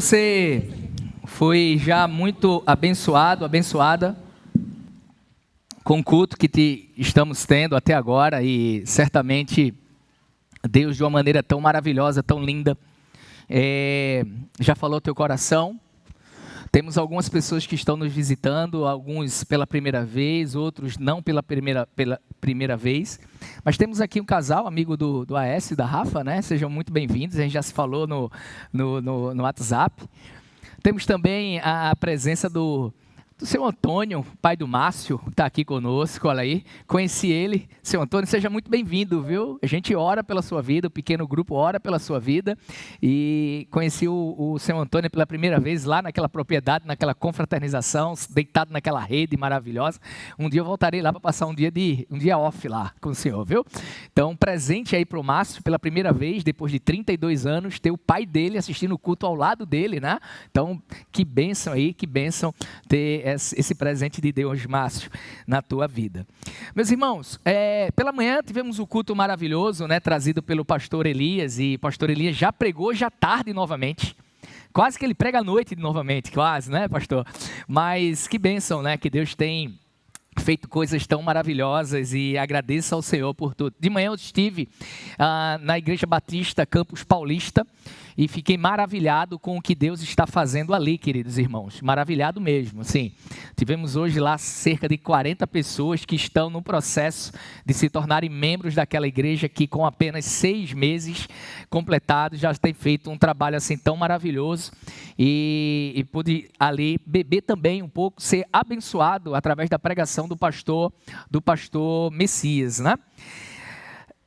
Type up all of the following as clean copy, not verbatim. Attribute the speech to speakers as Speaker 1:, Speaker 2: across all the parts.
Speaker 1: Você foi já muito abençoado, abençoada com o culto que estamos tendo até agora e certamente Deus de uma maneira tão maravilhosa, tão linda, já falou ao teu coração. Temos algumas pessoas que estão nos visitando, alguns pela primeira vez, outros não pela primeira vez. Mas temos aqui um casal, amigo do AS e da Rafa, né? Sejam muito bem-vindos, a gente já se falou no WhatsApp. Temos também a presença do seu Antônio, pai do Márcio, que está aqui conosco, olha aí. Conheci ele. Seu Antônio, seja muito bem-vindo, viu? A gente ora pela sua vida, o pequeno grupo ora pela sua vida. E conheci o seu Antônio pela primeira vez lá naquela propriedade, naquela confraternização, deitado naquela rede maravilhosa. Um dia eu voltarei lá para passar um dia off lá com o senhor, viu? Então, presente aí para o Márcio pela primeira vez, depois de 32 anos, ter o pai dele assistindo o culto ao lado dele, né? Então, que bênção aí, que bênção ter esse presente de Deus, Márcio, na tua vida. Meus irmãos, pela manhã tivemos um culto maravilhoso, né, trazido pelo pastor Elias, e o pastor Elias já pregou já tarde novamente. Quase que ele prega à noite novamente, quase, né, pastor? Mas que bênção, né, que Deus tem feito coisas tão maravilhosas e agradeço ao Senhor por tudo. De manhã eu estive na Igreja Batista Campus Paulista e fiquei maravilhado com o que Deus está fazendo ali, queridos irmãos. Maravilhado mesmo, sim. Tivemos hoje lá cerca de 40 pessoas que estão no processo de se tornarem membros daquela igreja que com apenas 6 meses completados já tem feito um trabalho assim tão maravilhoso e pude ali beber também um pouco, ser abençoado através da pregação do pastor Messias, né?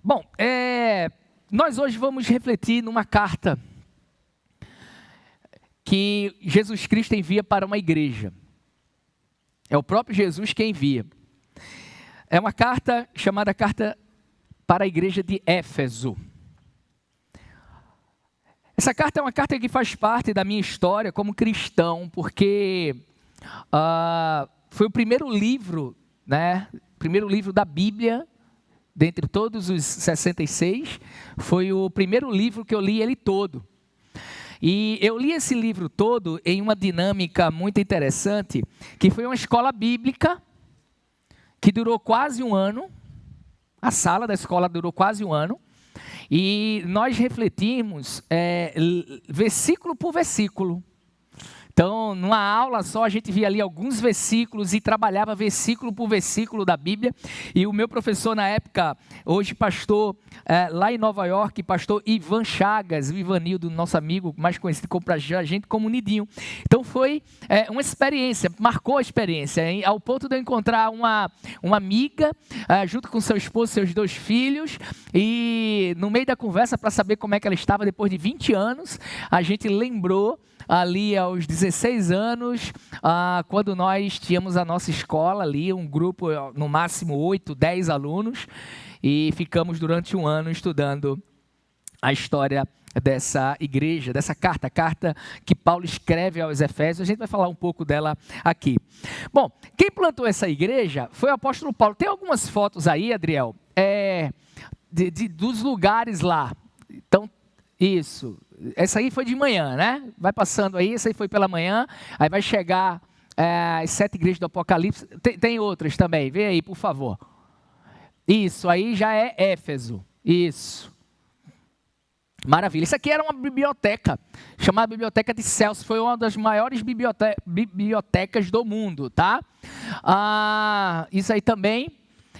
Speaker 1: Bom, nós hoje vamos refletir numa carta que Jesus Cristo envia para uma igreja. É o próprio Jesus que envia. É uma carta chamada Carta para a Igreja de Éfeso. Essa carta é uma carta que faz parte da minha história como cristão, porque foi o primeiro livro, né? Primeiro livro da Bíblia, dentre todos os 66, foi o primeiro livro que eu li ele todo. E eu li esse livro todo em uma dinâmica muito interessante, que foi uma escola bíblica, que durou quase um ano. A sala da escola durou quase um ano. E nós refletimos versículo por versículo. Então, numa aula só, a gente via ali alguns versículos e trabalhava versículo por versículo da Bíblia. E o meu professor na época, hoje pastor lá em Nova York, pastor Ivan Chagas, o Ivanildo, nosso amigo, mais conhecido para a gente como Nidinho. Então, foi uma experiência, marcou a experiência, hein? Ao ponto de eu encontrar uma amiga, junto com seu esposo, seus 2 filhos, e no meio da conversa, para saber como é que ela estava depois de 20 anos, a gente lembrou ali aos 16 anos, quando nós tínhamos a nossa escola ali, um grupo, no máximo 8, 10 alunos, e ficamos durante um ano estudando a história dessa igreja, dessa carta, a carta que Paulo escreve aos Efésios. A gente vai falar um pouco dela aqui. Bom, quem plantou essa igreja foi o apóstolo Paulo. Tem algumas fotos aí, Adriel, dos lugares lá. Então, isso. Essa aí foi de manhã, né? Vai passando aí, essa aí foi pela manhã, aí vai chegar as 7 igrejas do Apocalipse. Tem outras também, vê aí, por favor. Isso, aí já é Éfeso. Isso. Maravilha. Isso aqui era uma biblioteca, chamada Biblioteca de Celso. Foi uma das maiores bibliotecas do mundo, tá? Isso aí também.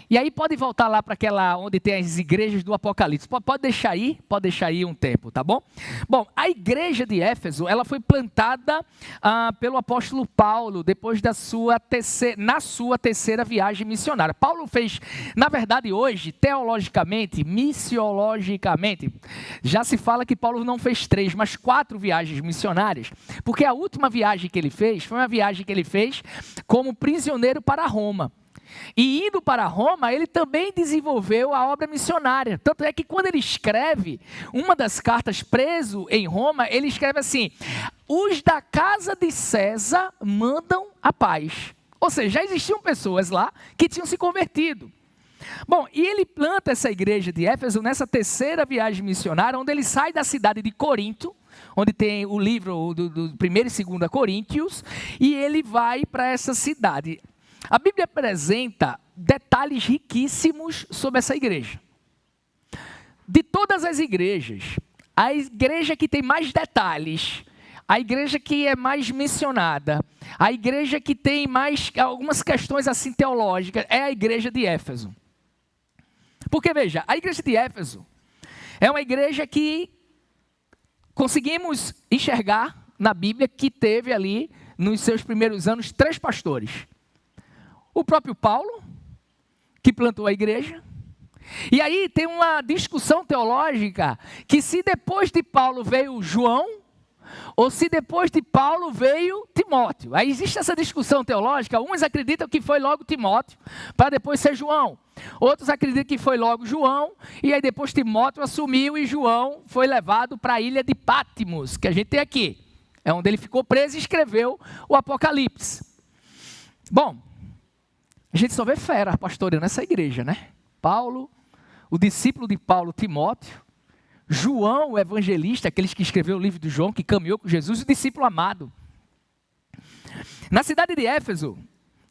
Speaker 1: E aí pode voltar lá para aquela onde tem as igrejas do Apocalipse. Pode deixar aí um tempo, tá bom? Bom, a igreja de Éfeso, ela foi plantada pelo apóstolo Paulo depois na sua terceira viagem missionária. Paulo fez, na verdade hoje, teologicamente, missiologicamente, já se fala que Paulo não fez 3, mas 4 viagens missionárias, porque a última viagem que ele fez, foi uma viagem que ele fez como prisioneiro para Roma. E indo para Roma, ele também desenvolveu a obra missionária. Tanto é que quando ele escreve uma das cartas preso em Roma, ele escreve assim: os da casa de César mandam a paz. Ou seja, já existiam pessoas lá que tinham se convertido. Bom, e ele planta essa igreja de Éfeso nessa terceira viagem missionária, onde ele sai da cidade de Corinto, onde tem o livro do 1º e 2 Coríntios, e ele vai para essa cidade. A Bíblia apresenta detalhes riquíssimos sobre essa igreja. De todas as igrejas, a igreja que tem mais detalhes, a igreja que é mais mencionada, a igreja que tem mais algumas questões assim teológicas, é a igreja de Éfeso. Porque veja, a igreja de Éfeso é uma igreja que conseguimos enxergar na Bíblia que teve ali, nos seus primeiros anos, 3 pastores. O próprio Paulo, que plantou a igreja. E aí tem uma discussão teológica que se depois de Paulo veio João, ou se depois de Paulo veio Timóteo. Aí existe essa discussão teológica, uns acreditam que foi logo Timóteo, para depois ser João. Outros acreditam que foi logo João, e aí depois Timóteo assumiu e João foi levado para a ilha de Patmos, que a gente tem aqui. É onde ele ficou preso e escreveu o Apocalipse. Bom, a gente só vê fera pastoreando essa igreja, né? Paulo, o discípulo de Paulo, Timóteo, João, o evangelista, aqueles que escreveu o livro de João, que caminhou com Jesus, o discípulo amado. Na cidade de Éfeso,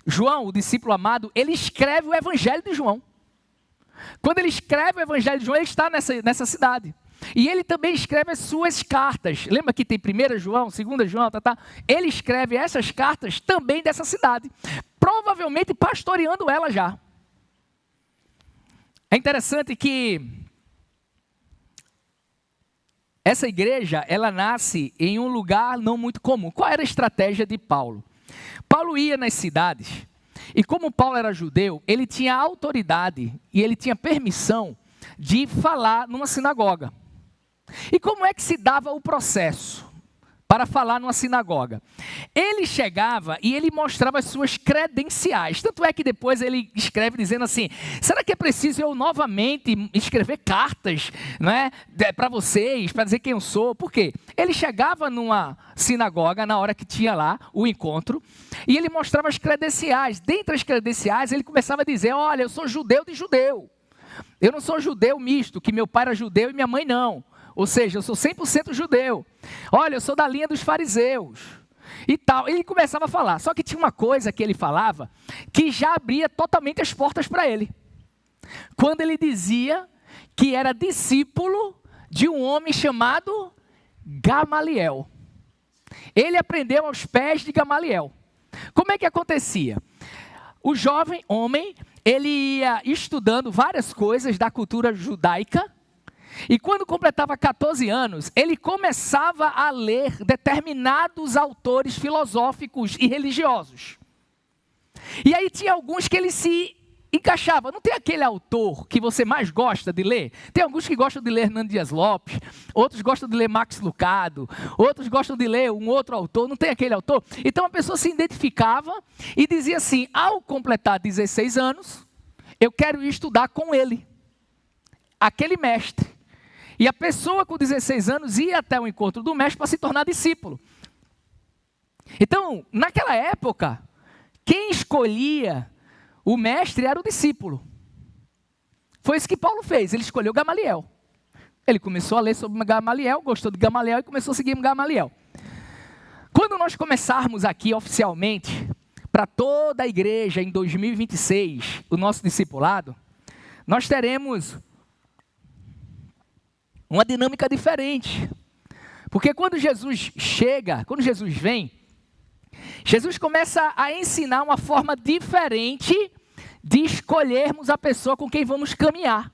Speaker 1: João, o discípulo amado, ele escreve o evangelho de João. Quando ele escreve o evangelho de João, ele está nessa cidade. E ele também escreve as suas cartas. Lembra que tem 1 João, 2 João, Ele escreve essas cartas também dessa cidade. Provavelmente pastoreando ela já. É interessante que essa igreja, ela nasce em um lugar não muito comum. Qual era a estratégia de Paulo? Paulo ia nas cidades, e como Paulo era judeu, ele tinha autoridade e ele tinha permissão de falar numa sinagoga. E como é que se dava o processo para falar numa sinagoga? Ele chegava e ele mostrava as suas credenciais. Tanto é que depois ele escreve dizendo assim: será que é preciso eu novamente escrever cartas, né, para vocês, para dizer quem eu sou? Por quê? Ele chegava numa sinagoga na hora que tinha lá o encontro e ele mostrava as credenciais. Dentre as credenciais ele começava a dizer: olha, eu sou judeu de judeu. Eu não sou judeu misto, que meu pai era judeu e minha mãe não. Ou seja, eu sou 100% judeu. Olha, eu sou da linha dos fariseus. E tal. Ele começava a falar. Só que tinha uma coisa que ele falava que já abria totalmente as portas para ele. Quando ele dizia que era discípulo de um homem chamado Gamaliel. Ele aprendeu aos pés de Gamaliel. Como é que acontecia? O jovem homem, ele ia estudando várias coisas da cultura judaica. E quando completava 14 anos, ele começava a ler determinados autores filosóficos e religiosos. E aí tinha alguns que ele se encaixava. Não tem aquele autor que você mais gosta de ler? Tem alguns que gostam de ler Hernando Dias Lopes, outros gostam de ler Max Lucado, outros gostam de ler um outro autor, não tem aquele autor? Então a pessoa se identificava e dizia assim: ao completar 16 anos, eu quero ir estudar com ele, aquele mestre. E a pessoa com 16 anos ia até o encontro do mestre para se tornar discípulo. Então, naquela época, quem escolhia o mestre era o discípulo. Foi isso que Paulo fez, ele escolheu Gamaliel. Ele começou a ler sobre Gamaliel, gostou de Gamaliel e começou a seguir Gamaliel. Quando nós começarmos aqui oficialmente, para toda a igreja em 2026, o nosso discipulado, nós teremos uma dinâmica diferente. Porque quando Jesus chega, quando Jesus vem, Jesus começa a ensinar uma forma diferente de escolhermos a pessoa com quem vamos caminhar.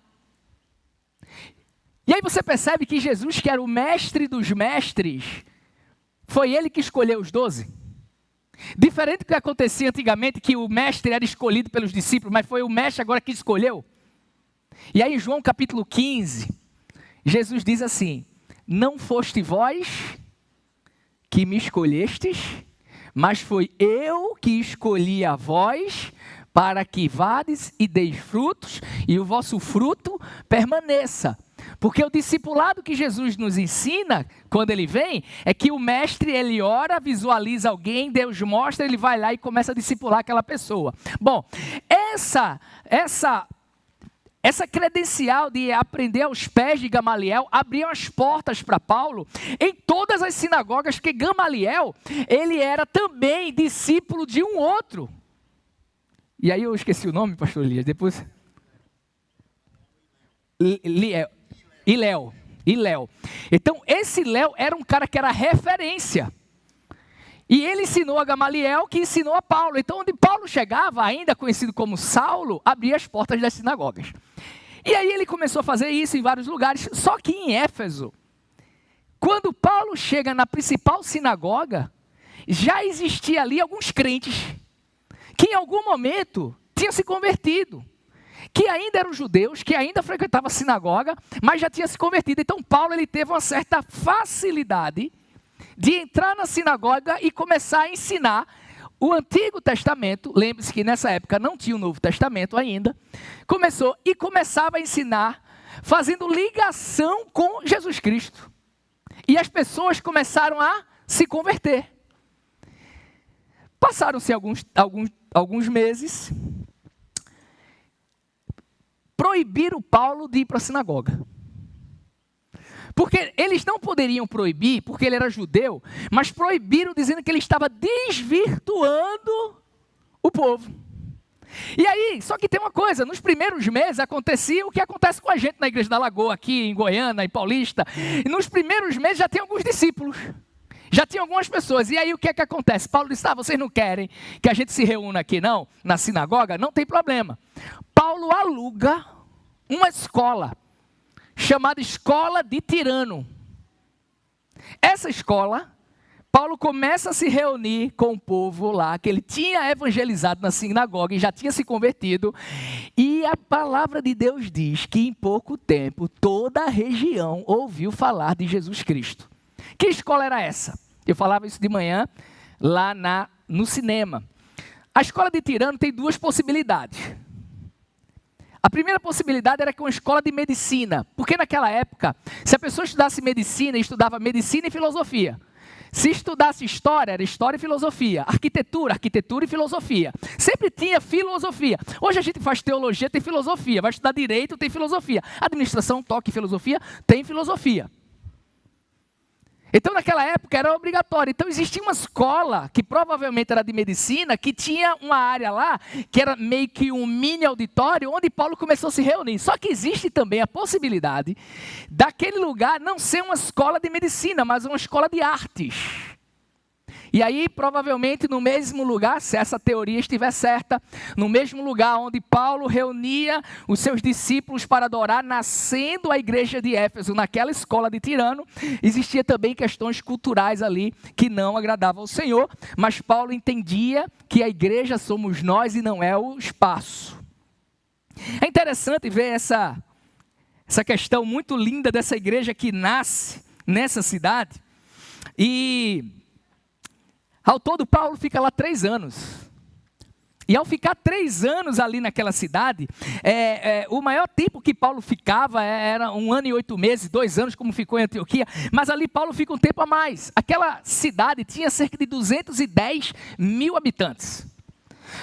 Speaker 1: E aí você percebe que Jesus, que era o mestre dos mestres, foi ele que escolheu os 12. Diferente do que acontecia antigamente, que o mestre era escolhido pelos discípulos, mas foi o mestre agora que escolheu. E aí em João capítulo 15, Jesus diz assim: não foste vós que me escolhestes, mas foi eu que escolhi a vós para que vades e deis frutos e o vosso fruto permaneça. Porque o discipulado que Jesus nos ensina, quando ele vem, é que o mestre, ele ora, visualiza alguém, Deus mostra, ele vai lá e começa a discipular aquela pessoa. Bom, essa credencial de aprender aos pés de Gamaliel abriam as portas para Paulo em todas as sinagogas, porque Gamaliel, ele era também discípulo de um outro. E aí eu esqueci o nome, pastor Elias, depois... Iléu. Então, esse Léo era um cara que era referência. E ele ensinou a Gamaliel, que ensinou a Paulo. Então, onde Paulo chegava, ainda conhecido como Saulo, abria as portas das sinagogas. E aí ele começou a fazer isso em vários lugares. Só que em Éfeso, quando Paulo chega na principal sinagoga, já existia ali alguns crentes que em algum momento tinham se convertido, que ainda eram judeus, que ainda frequentavam a sinagoga, mas já tinham se convertido. Então Paulo, ele teve uma certa facilidade de entrar na sinagoga e começar a ensinar o Antigo Testamento. Lembre-se que nessa época não tinha o Novo Testamento ainda. Começava a ensinar, fazendo ligação com Jesus Cristo. E as pessoas começaram a se converter. Passaram-se alguns meses, proibiram Paulo de ir para a sinagoga. Porque eles não poderiam proibir, porque ele era judeu, mas proibiram dizendo que ele estava desvirtuando o povo. E aí, só que tem uma coisa, nos primeiros meses acontecia o que acontece com a gente na Igreja da Lagoa, aqui em Goiânia, em Paulista. E nos primeiros meses já tem alguns discípulos, já tinha algumas pessoas. E aí o que é que acontece? Paulo disse, vocês não querem que a gente se reúna aqui não, na sinagoga? Não tem problema. Paulo aluga uma escola, chamada Escola de Tirano. Essa escola, Paulo começa a se reunir com o povo lá, que ele tinha evangelizado na sinagoga e já tinha se convertido. E a palavra de Deus diz que em pouco tempo toda a região ouviu falar de Jesus Cristo. Que escola era essa? Eu falava isso de manhã lá no cinema. A Escola de Tirano tem duas possibilidades. A primeira possibilidade era que uma escola de medicina, porque naquela época, se a pessoa estudasse medicina, estudava medicina e filosofia. Se estudasse história, era história e filosofia. Arquitetura e filosofia. Sempre tinha filosofia. Hoje a gente faz teologia, tem filosofia. Vai estudar direito, tem filosofia. Administração, toque, filosofia, tem filosofia. Então naquela época era obrigatório. Então existia uma escola que provavelmente era de medicina, que tinha uma área lá, que era meio que um mini auditório, onde Paulo começou a se reunir. Só que existe também a possibilidade daquele lugar não ser uma escola de medicina, mas uma escola de artes. E aí, provavelmente, no mesmo lugar, se essa teoria estiver certa, no mesmo lugar onde Paulo reunia os seus discípulos para adorar, nascendo a igreja de Éfeso, naquela escola de Tirano, existia também questões culturais ali que não agradavam ao Senhor, mas Paulo entendia que a igreja somos nós e não é o espaço. É interessante ver essa questão muito linda dessa igreja que nasce nessa cidade. E ao todo, Paulo fica lá 3 anos. E ao ficar 3 anos ali naquela cidade, o maior tempo que Paulo ficava era 1 ano e 8 meses, 2 anos, como ficou em Antioquia. Mas ali Paulo fica um tempo a mais. Aquela cidade tinha cerca de 210 mil habitantes.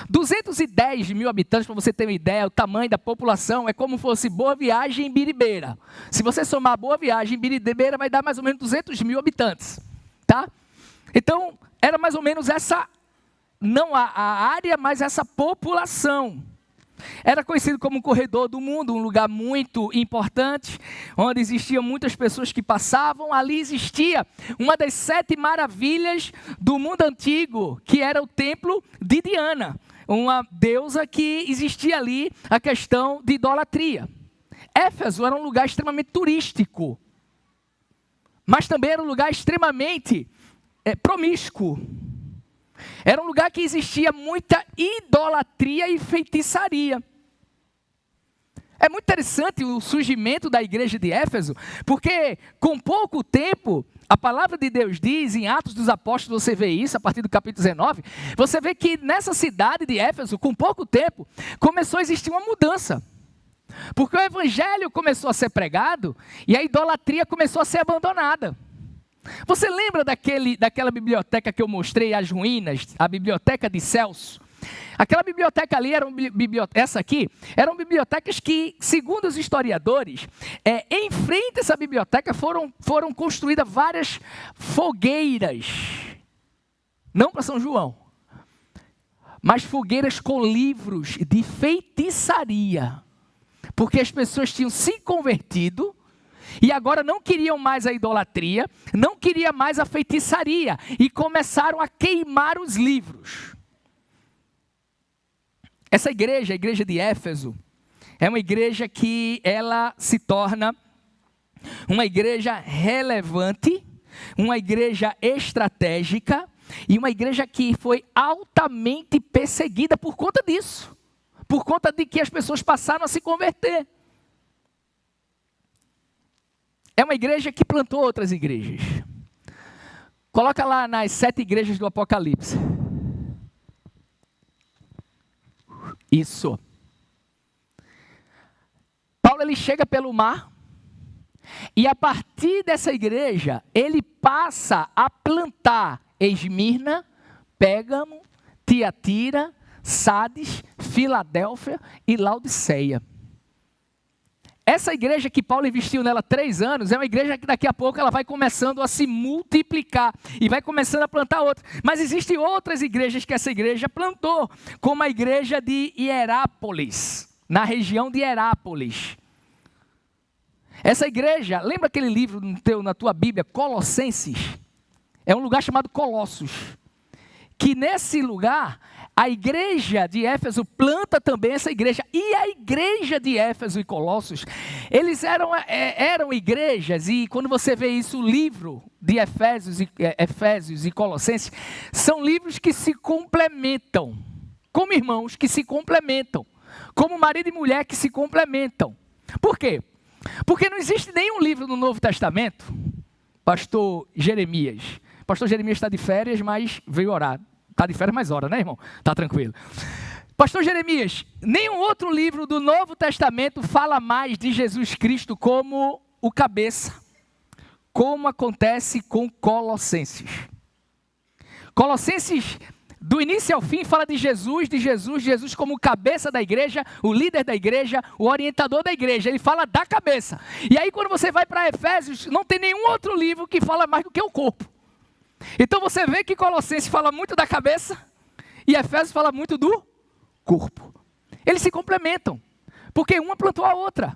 Speaker 1: 210 mil habitantes, para você ter uma ideia, o tamanho da população é como se fosse Boa Viagem em Biribeira. Se você somar Boa Viagem em Biribeira, vai dar mais ou menos 200 mil habitantes. Tá? Então, era mais ou menos essa, não a área, mas essa população. Era conhecido como o corredor do mundo, um lugar muito importante, onde existiam muitas pessoas que passavam. Ali existia uma das 7 maravilhas do mundo antigo, que era o templo de Diana, uma deusa que existia ali, a questão de idolatria. Éfeso era um lugar extremamente turístico, mas também era um lugar extremamente promíscuo. Era um lugar que existia muita idolatria e feitiçaria. É muito interessante o surgimento da igreja de Éfeso, porque com pouco tempo, a palavra de Deus diz, em Atos dos Apóstolos, você vê isso, a partir do capítulo 19, você vê que nessa cidade de Éfeso, com pouco tempo, começou a existir uma mudança. Porque o evangelho começou a ser pregado e a idolatria começou a ser abandonada. Você lembra daquela biblioteca que eu mostrei, as ruínas, a biblioteca de Celso? Aquela biblioteca ali, essa aqui, eram bibliotecas que, segundo os historiadores, em frente a essa biblioteca foram construídas várias fogueiras. Não para São João, mas fogueiras com livros de feitiçaria. Porque as pessoas tinham se convertido e agora não queriam mais a idolatria, não queriam mais a feitiçaria e começaram a queimar os livros. Essa igreja, a igreja de Éfeso, é uma igreja que ela se torna uma igreja relevante, uma igreja estratégica e uma igreja que foi altamente perseguida por conta disso, por conta de que as pessoas passaram a se converter. É uma igreja que plantou outras igrejas. Coloca lá nas 7 igrejas do Apocalipse. Isso. Paulo ele chega pelo mar e a partir dessa igreja ele passa a plantar Esmirna, Pérgamo, Tiatira, Sardes, Filadélfia e Laodiceia. Essa igreja que Paulo investiu nela 3 anos, é uma igreja que daqui a pouco ela vai começando a se multiplicar e vai começando a plantar outras. Mas existem outras igrejas que essa igreja plantou, como a igreja de Hierápolis, na região de Hierápolis. Essa igreja, lembra aquele livro na tua Bíblia, Colossenses? É um lugar chamado Colossos, que nesse lugar a igreja de Éfeso planta também essa igreja. E a igreja de Éfeso e Colossos, eles eram igrejas, e quando você vê isso, o livro de Efésios e Colossenses, são livros que se complementam, como irmãos que se complementam, como marido e mulher que se complementam. Por quê? Porque não existe nenhum livro no Novo Testamento, pastor Jeremias está de férias, mas veio orar. Está de férias, mas ora, né, irmão? Está tranquilo. Pastor Jeremias, nenhum outro livro do Novo Testamento fala mais de Jesus Cristo como o cabeça, como acontece com Colossenses. Colossenses, do início ao fim, fala de Jesus como o cabeça da igreja, o líder da igreja, o orientador da igreja. Ele fala da cabeça. E aí, quando você vai para Efésios, não tem nenhum outro livro que fala mais do que o corpo. Então você vê que Colossenses fala muito da cabeça e Efésios fala muito do corpo. Eles se complementam, porque uma plantou a outra.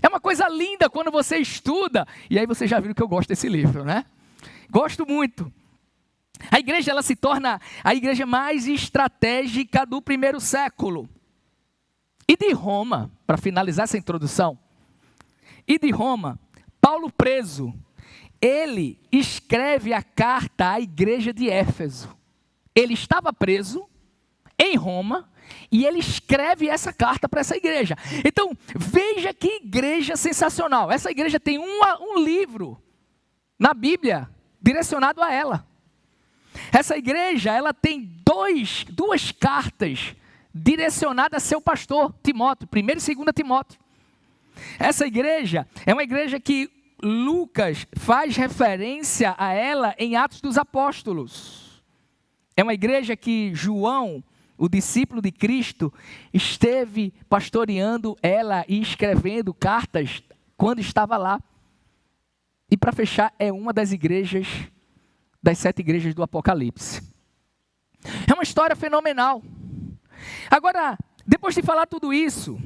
Speaker 1: É uma coisa linda quando você estuda, e aí você já viu que eu gosto desse livro, né? Gosto muito. A igreja ela se torna a igreja mais estratégica do primeiro século. E de Roma, para finalizar essa introdução, e de Roma, Paulo preso, ele escreve a carta à igreja de Éfeso. Ele estava preso em Roma e ele escreve essa carta para essa igreja. Então, veja que igreja sensacional. Essa igreja tem um livro na Bíblia direcionado a ela. Essa igreja ela tem duas cartas direcionadas a seu pastor, Timóteo, 1 e 2 Timóteo. Essa igreja é uma igreja que Lucas faz referência a ela em Atos dos Apóstolos. É uma igreja que João, o discípulo de Cristo, esteve pastoreando ela e escrevendo cartas quando estava lá. E para fechar, é uma das igrejas, das 7 igrejas do Apocalipse. É uma história fenomenal. Agora, depois de falar tudo isso,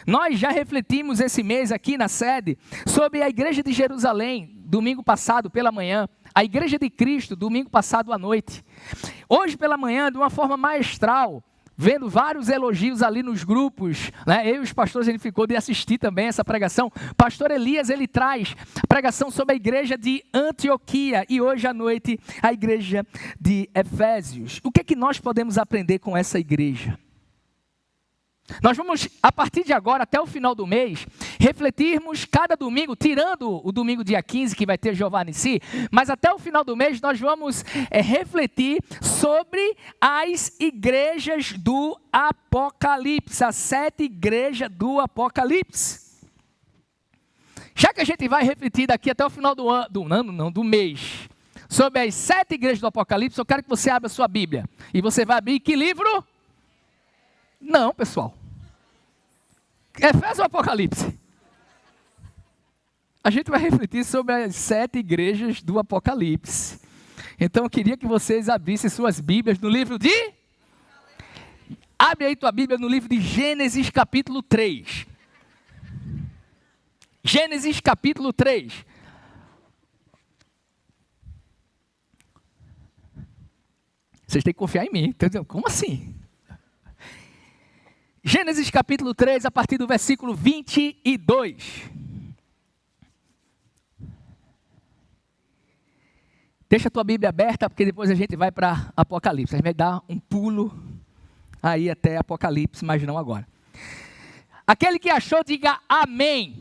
Speaker 1: nós já refletimos esse mês aqui na sede sobre a igreja de Jerusalém, domingo passado pela manhã, a igreja de Cristo, domingo passado à noite. Hoje pela manhã, de uma forma maestral, vendo vários elogios ali nos grupos, né? Eu e os pastores, ele ficou de assistir também essa pregação. Pastor Elias, ele traz pregação sobre a igreja de Antioquia e hoje à noite a igreja de Efésios. O que é que nós podemos aprender com essa igreja? Nós vamos, a partir de agora, até o final do mês, refletirmos cada domingo, tirando o domingo dia 15, que vai ter Jeová Nissi, mas até o final do mês nós vamos refletir sobre as igrejas do Apocalipse, as 7 igrejas do Apocalipse. Já que a gente vai refletir daqui até o final do mês, sobre as 7 igrejas do Apocalipse, eu quero que você abra a sua Bíblia. E você vai abrir que livro? Não, pessoal. Efésios ou Apocalipse? A gente vai refletir sobre as 7 igrejas do Apocalipse. Então eu queria que vocês abrissem suas Bíblias no livro de... Abre aí tua Bíblia no livro de Gênesis capítulo 3. Gênesis capítulo 3. Vocês têm que confiar em mim. Entendeu? Como assim? Gênesis capítulo 3, a partir do versículo 22. Deixa a tua Bíblia aberta, porque depois a gente vai para Apocalipse. A gente vai dar um pulo aí até Apocalipse, mas não agora. Aquele que achou, diga amém.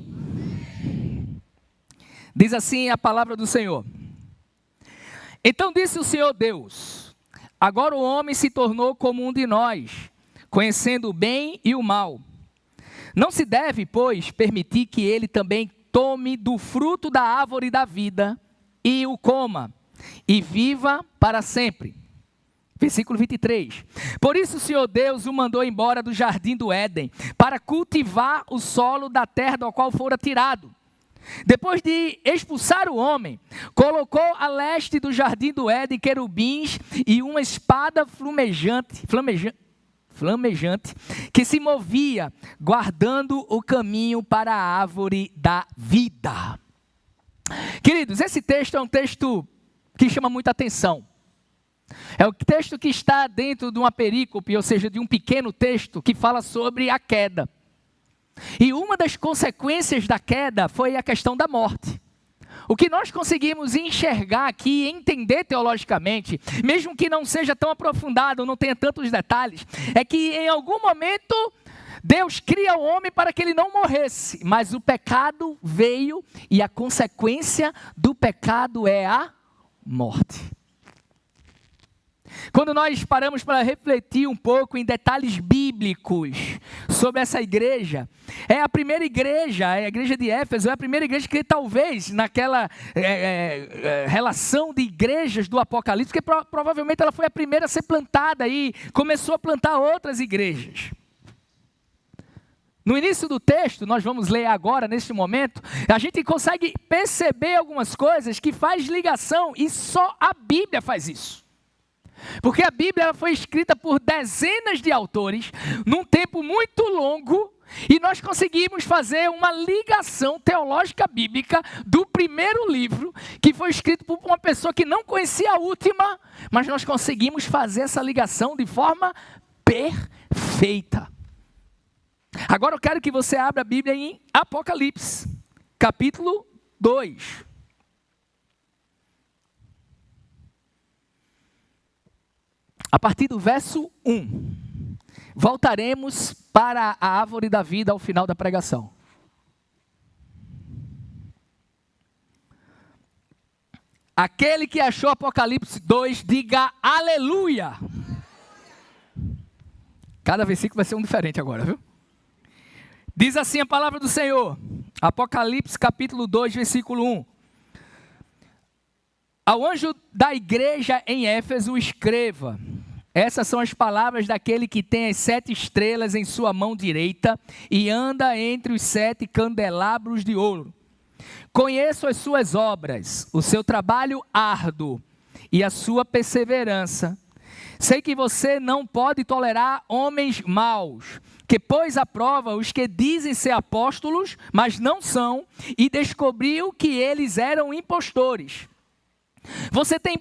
Speaker 1: Diz assim a palavra do Senhor. Então disse o Senhor Deus: agora o homem se tornou como um de nós, conhecendo o bem e o mal. Não se deve, pois, permitir que ele também tome do fruto da árvore da vida e o coma, e viva para sempre. Versículo 23. Por isso o Senhor Deus o mandou embora do jardim do Éden, para cultivar o solo da terra do qual fora tirado. Depois de expulsar o homem, colocou a leste do jardim do Éden querubins e uma espada flamejante, que se movia, guardando o caminho para a árvore da vida. Queridos, esse texto é um texto que chama muita atenção. É o texto que está dentro de uma perícope, ou seja, de um pequeno texto que fala sobre a queda. E uma das consequências da queda foi a questão da morte. O que nós conseguimos enxergar aqui, entender teologicamente, mesmo que não seja tão aprofundado, não tenha tantos detalhes, é que em algum momento Deus cria o homem para que ele não morresse, mas o pecado veio e a consequência do pecado é a morte. Quando nós paramos para refletir um pouco em detalhes bíblicos sobre essa igreja, é a primeira igreja, a igreja de Éfeso, é a primeira igreja que talvez naquela relação de igrejas do Apocalipse, que provavelmente ela foi a primeira a ser plantada e começou a plantar outras igrejas. No início do texto, nós vamos ler agora, neste momento, a gente consegue perceber algumas coisas que faz ligação e só a Bíblia faz isso. Porque a Bíblia ela foi escrita por dezenas de autores, num tempo muito longo, e nós conseguimos fazer uma ligação teológica bíblica do primeiro livro, que foi escrito por uma pessoa que não conhecia a última, mas nós conseguimos fazer essa ligação de forma perfeita. Agora eu quero que você abra a Bíblia em Apocalipse, capítulo 2. A partir do verso 1. Voltaremos para a árvore da vida ao final da pregação. Aquele que achou Apocalipse 2, diga aleluia. Cada versículo vai ser um diferente agora, viu? Diz assim a palavra do Senhor, Apocalipse capítulo 2, versículo 1. Ao anjo da igreja em Éfeso escreva, essas são as palavras daquele que tem as 7 estrelas em sua mão direita e anda entre os 7 candelabros de ouro. Conheço as suas obras, o seu trabalho árduo e a sua perseverança. Sei que você não pode tolerar homens maus, que pôs à prova os que dizem ser apóstolos, mas não são, e descobriu que eles eram impostores. Você tem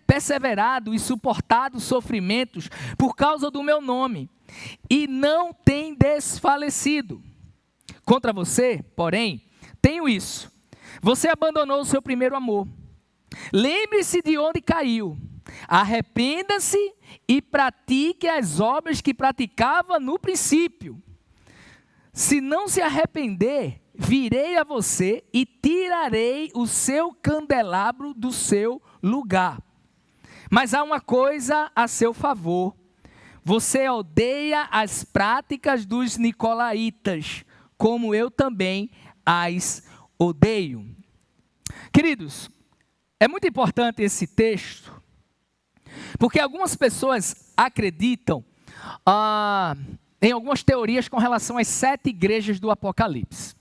Speaker 1: perseverado e suportado sofrimentos por causa do meu nome, e não tem desfalecido. Contra você, porém, tenho isso. Você abandonou o seu primeiro amor. Lembre-se de onde caiu. Arrependa-se e pratique as obras que praticava no princípio. Se não se arrepender, virei a você e tirarei o seu candelabro do seu lugar. Mas há uma coisa a seu favor. Você odeia as práticas dos nicolaítas, como eu também as odeio. Queridos, É muito importante esse texto, porque algumas pessoas acreditam em algumas teorias com relação às 7 igrejas do Apocalipse.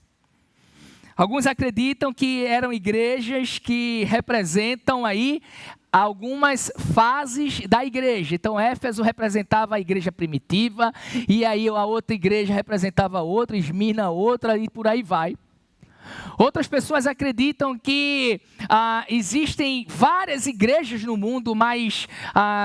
Speaker 1: Alguns acreditam que eram igrejas que representam aí algumas fases da igreja. Então, Éfeso representava a igreja primitiva, e aí a outra igreja representava outra, Esmirna outra, e por aí vai. Outras pessoas acreditam que existem várias igrejas no mundo, mas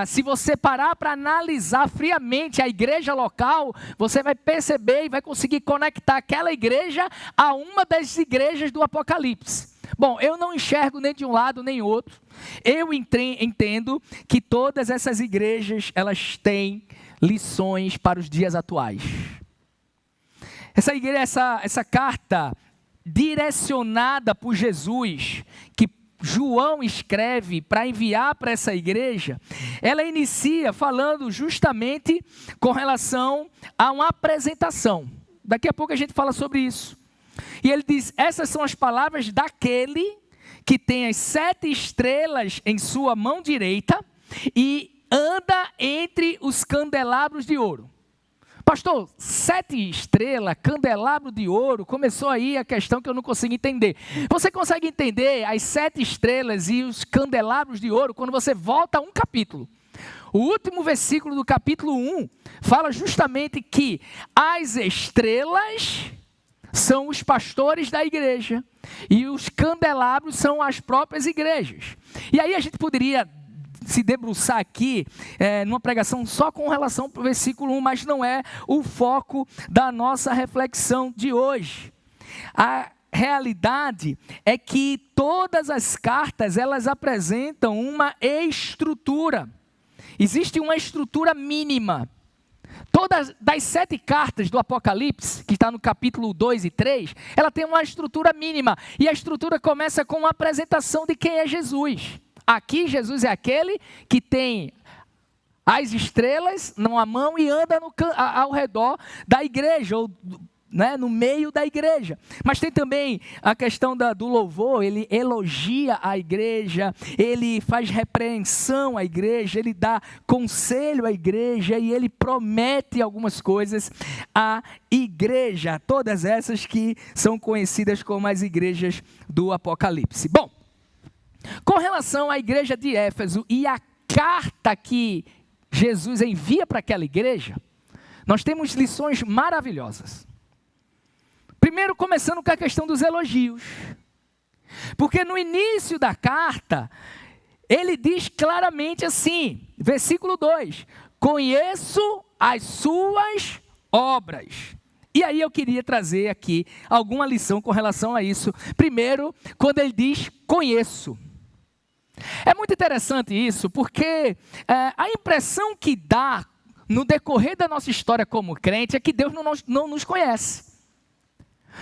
Speaker 1: se você parar para analisar friamente a igreja local, você vai perceber e vai conseguir conectar aquela igreja a uma das igrejas do Apocalipse. Bom, eu não enxergo nem de um lado nem outro. Eu entendo que todas essas igrejas, elas têm lições para os dias atuais. Essa carta direcionada por Jesus, que João escreve para enviar para essa igreja, ela inicia falando justamente com relação a uma apresentação. Daqui a pouco a gente fala sobre isso. E ele diz: essas são as palavras daquele que tem as 7 estrelas em sua mão direita e anda entre os candelabros de ouro. Pastor, 7 estrelas, candelabro de ouro, começou aí a questão que eu não consigo entender. Você consegue entender as 7 estrelas e os candelabros de ouro quando você volta a um capítulo. O último versículo do capítulo 1 fala justamente que as estrelas são os pastores da igreja e os candelabros são as próprias igrejas. E aí a gente poderia se debruçar aqui numa pregação só com relação para o versículo 1, mas não é o foco da nossa reflexão de hoje. A realidade é que todas as cartas, elas apresentam uma estrutura. Existe uma estrutura mínima. Todas das 7 cartas do Apocalipse, que está no capítulo 2 e 3, ela tem uma estrutura mínima. E a estrutura começa com uma apresentação de quem é Jesus. Aqui Jesus é aquele que tem as estrelas numa mão e anda ao redor da igreja, ou no meio da igreja. Mas tem também a questão do louvor. Ele elogia a igreja, ele faz repreensão à igreja, ele dá conselho à igreja e ele promete algumas coisas à igreja. Todas essas que são conhecidas como as igrejas do Apocalipse. Bom, com relação à igreja de Éfeso e a carta que Jesus envia para aquela igreja, nós temos lições maravilhosas. Primeiro, começando com a questão dos elogios. Porque no início da carta, ele diz claramente assim, versículo 2: conheço as suas obras. E aí eu queria trazer aqui alguma lição com relação a isso. Primeiro, quando ele diz conheço. É muito interessante isso, porque a impressão que dá no decorrer da nossa história como crente é que Deus não nos conhece.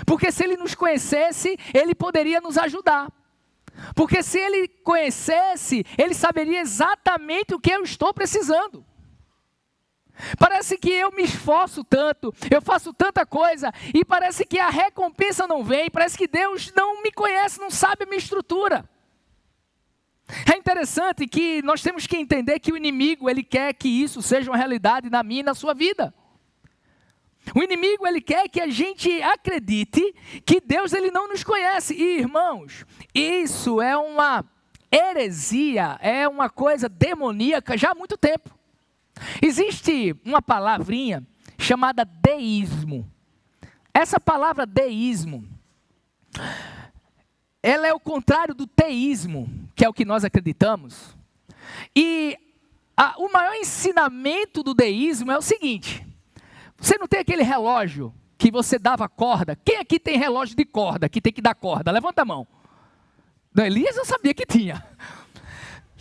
Speaker 1: Porque se Ele nos conhecesse, Ele poderia nos ajudar. Porque se Ele conhecesse, Ele saberia exatamente o que eu estou precisando. Parece que eu me esforço tanto, eu faço tanta coisa, e parece que a recompensa não vem, parece que Deus não me conhece, não sabe a minha estrutura. É interessante que nós temos que entender que o inimigo, ele quer que isso seja uma realidade na minha e na sua vida. O inimigo, ele quer que a gente acredite que Deus, ele não nos conhece. E, irmãos, isso é uma heresia, é uma coisa demoníaca já há muito tempo. Existe uma palavrinha chamada deísmo. Essa palavra deísmo, ela é o contrário do teísmo, que é o que nós acreditamos. E o maior ensinamento do deísmo é o seguinte: você não tem aquele relógio que você dava corda? Quem aqui tem relógio de corda, que tem que dar corda? Levanta a mão. Elias eu sabia que tinha.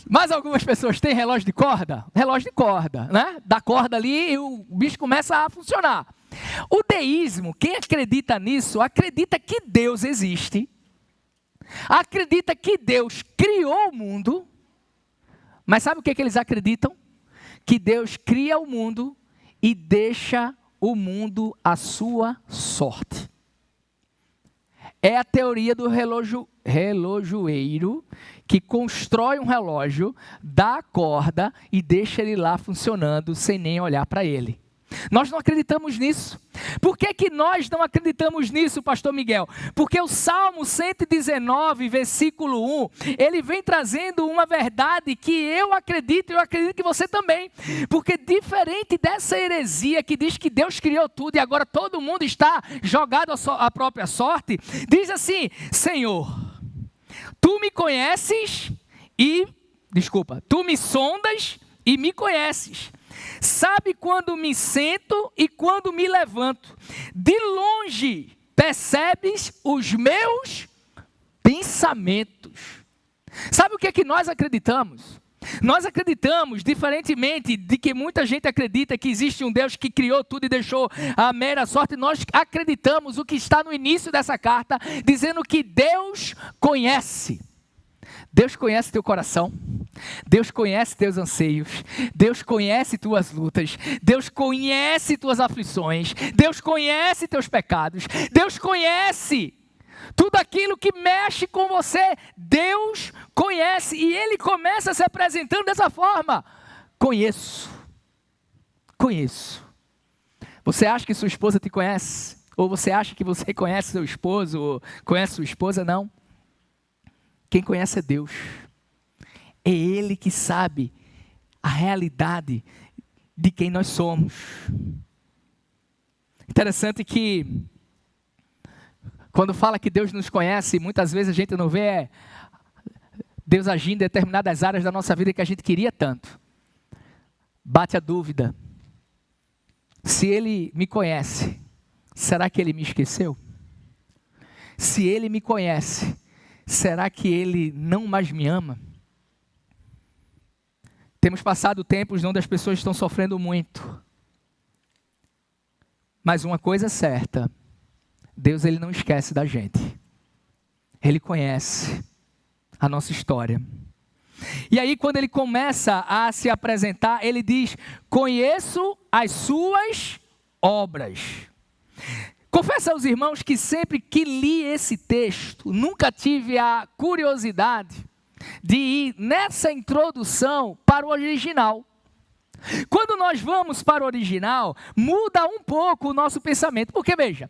Speaker 1: Mas algumas pessoas têm relógio de corda? Relógio de corda, né? Dá corda ali e o bicho começa a funcionar. O deísmo, quem acredita nisso, acredita que Deus existe. Acredita que Deus criou o mundo. Mas sabe o que eles acreditam? Que Deus cria o mundo e deixa o mundo à sua sorte. é a teoria do relojoeiro que constrói um relógio, dá a corda e deixa ele lá funcionando sem nem olhar para ele. Nós não acreditamos nisso. Por que nós não acreditamos nisso, pastor Miguel? Porque o Salmo 119, versículo 1, ele vem trazendo uma verdade que eu acredito que você também. Porque diferente dessa heresia que diz que Deus criou tudo e agora todo mundo está jogado à própria sorte, diz assim: Senhor, tu me conheces tu me sondas e me conheces. Sabe quando me sento e quando me levanto. De longe percebes os meus pensamentos. Sabe o que é que nós acreditamos? Nós acreditamos, diferentemente de que muita gente acredita que existe um Deus que criou tudo e deixou a mera sorte, nós acreditamos o que está no início dessa carta, dizendo que Deus conhece. Deus conhece teu coração, Deus conhece teus anseios, Deus conhece tuas lutas, Deus conhece tuas aflições, Deus conhece teus pecados, Deus conhece tudo aquilo que mexe com você. Deus conhece e Ele começa se apresentando dessa forma: conheço. Você acha que sua esposa te conhece? Ou você acha que você conhece seu esposo ou conhece sua esposa? Não. Quem conhece é Deus. É Ele que sabe a realidade de quem nós somos. Interessante que quando fala que Deus nos conhece, muitas vezes a gente não vê Deus agindo em determinadas áreas da nossa vida que a gente queria tanto. Bate a dúvida: se Ele me conhece, será que Ele me esqueceu? Se Ele me conhece, será que Ele não mais me ama? Temos passado tempos onde as pessoas estão sofrendo muito. Mas uma coisa é certa: Deus, Ele não esquece da gente. Ele conhece a nossa história. E aí quando Ele começa a se apresentar, Ele diz: conheço as suas obras. Confesso aos irmãos que sempre que li esse texto, nunca tive a curiosidade de ir nessa introdução para o original. Quando nós vamos para o original, muda um pouco o nosso pensamento. Porque veja,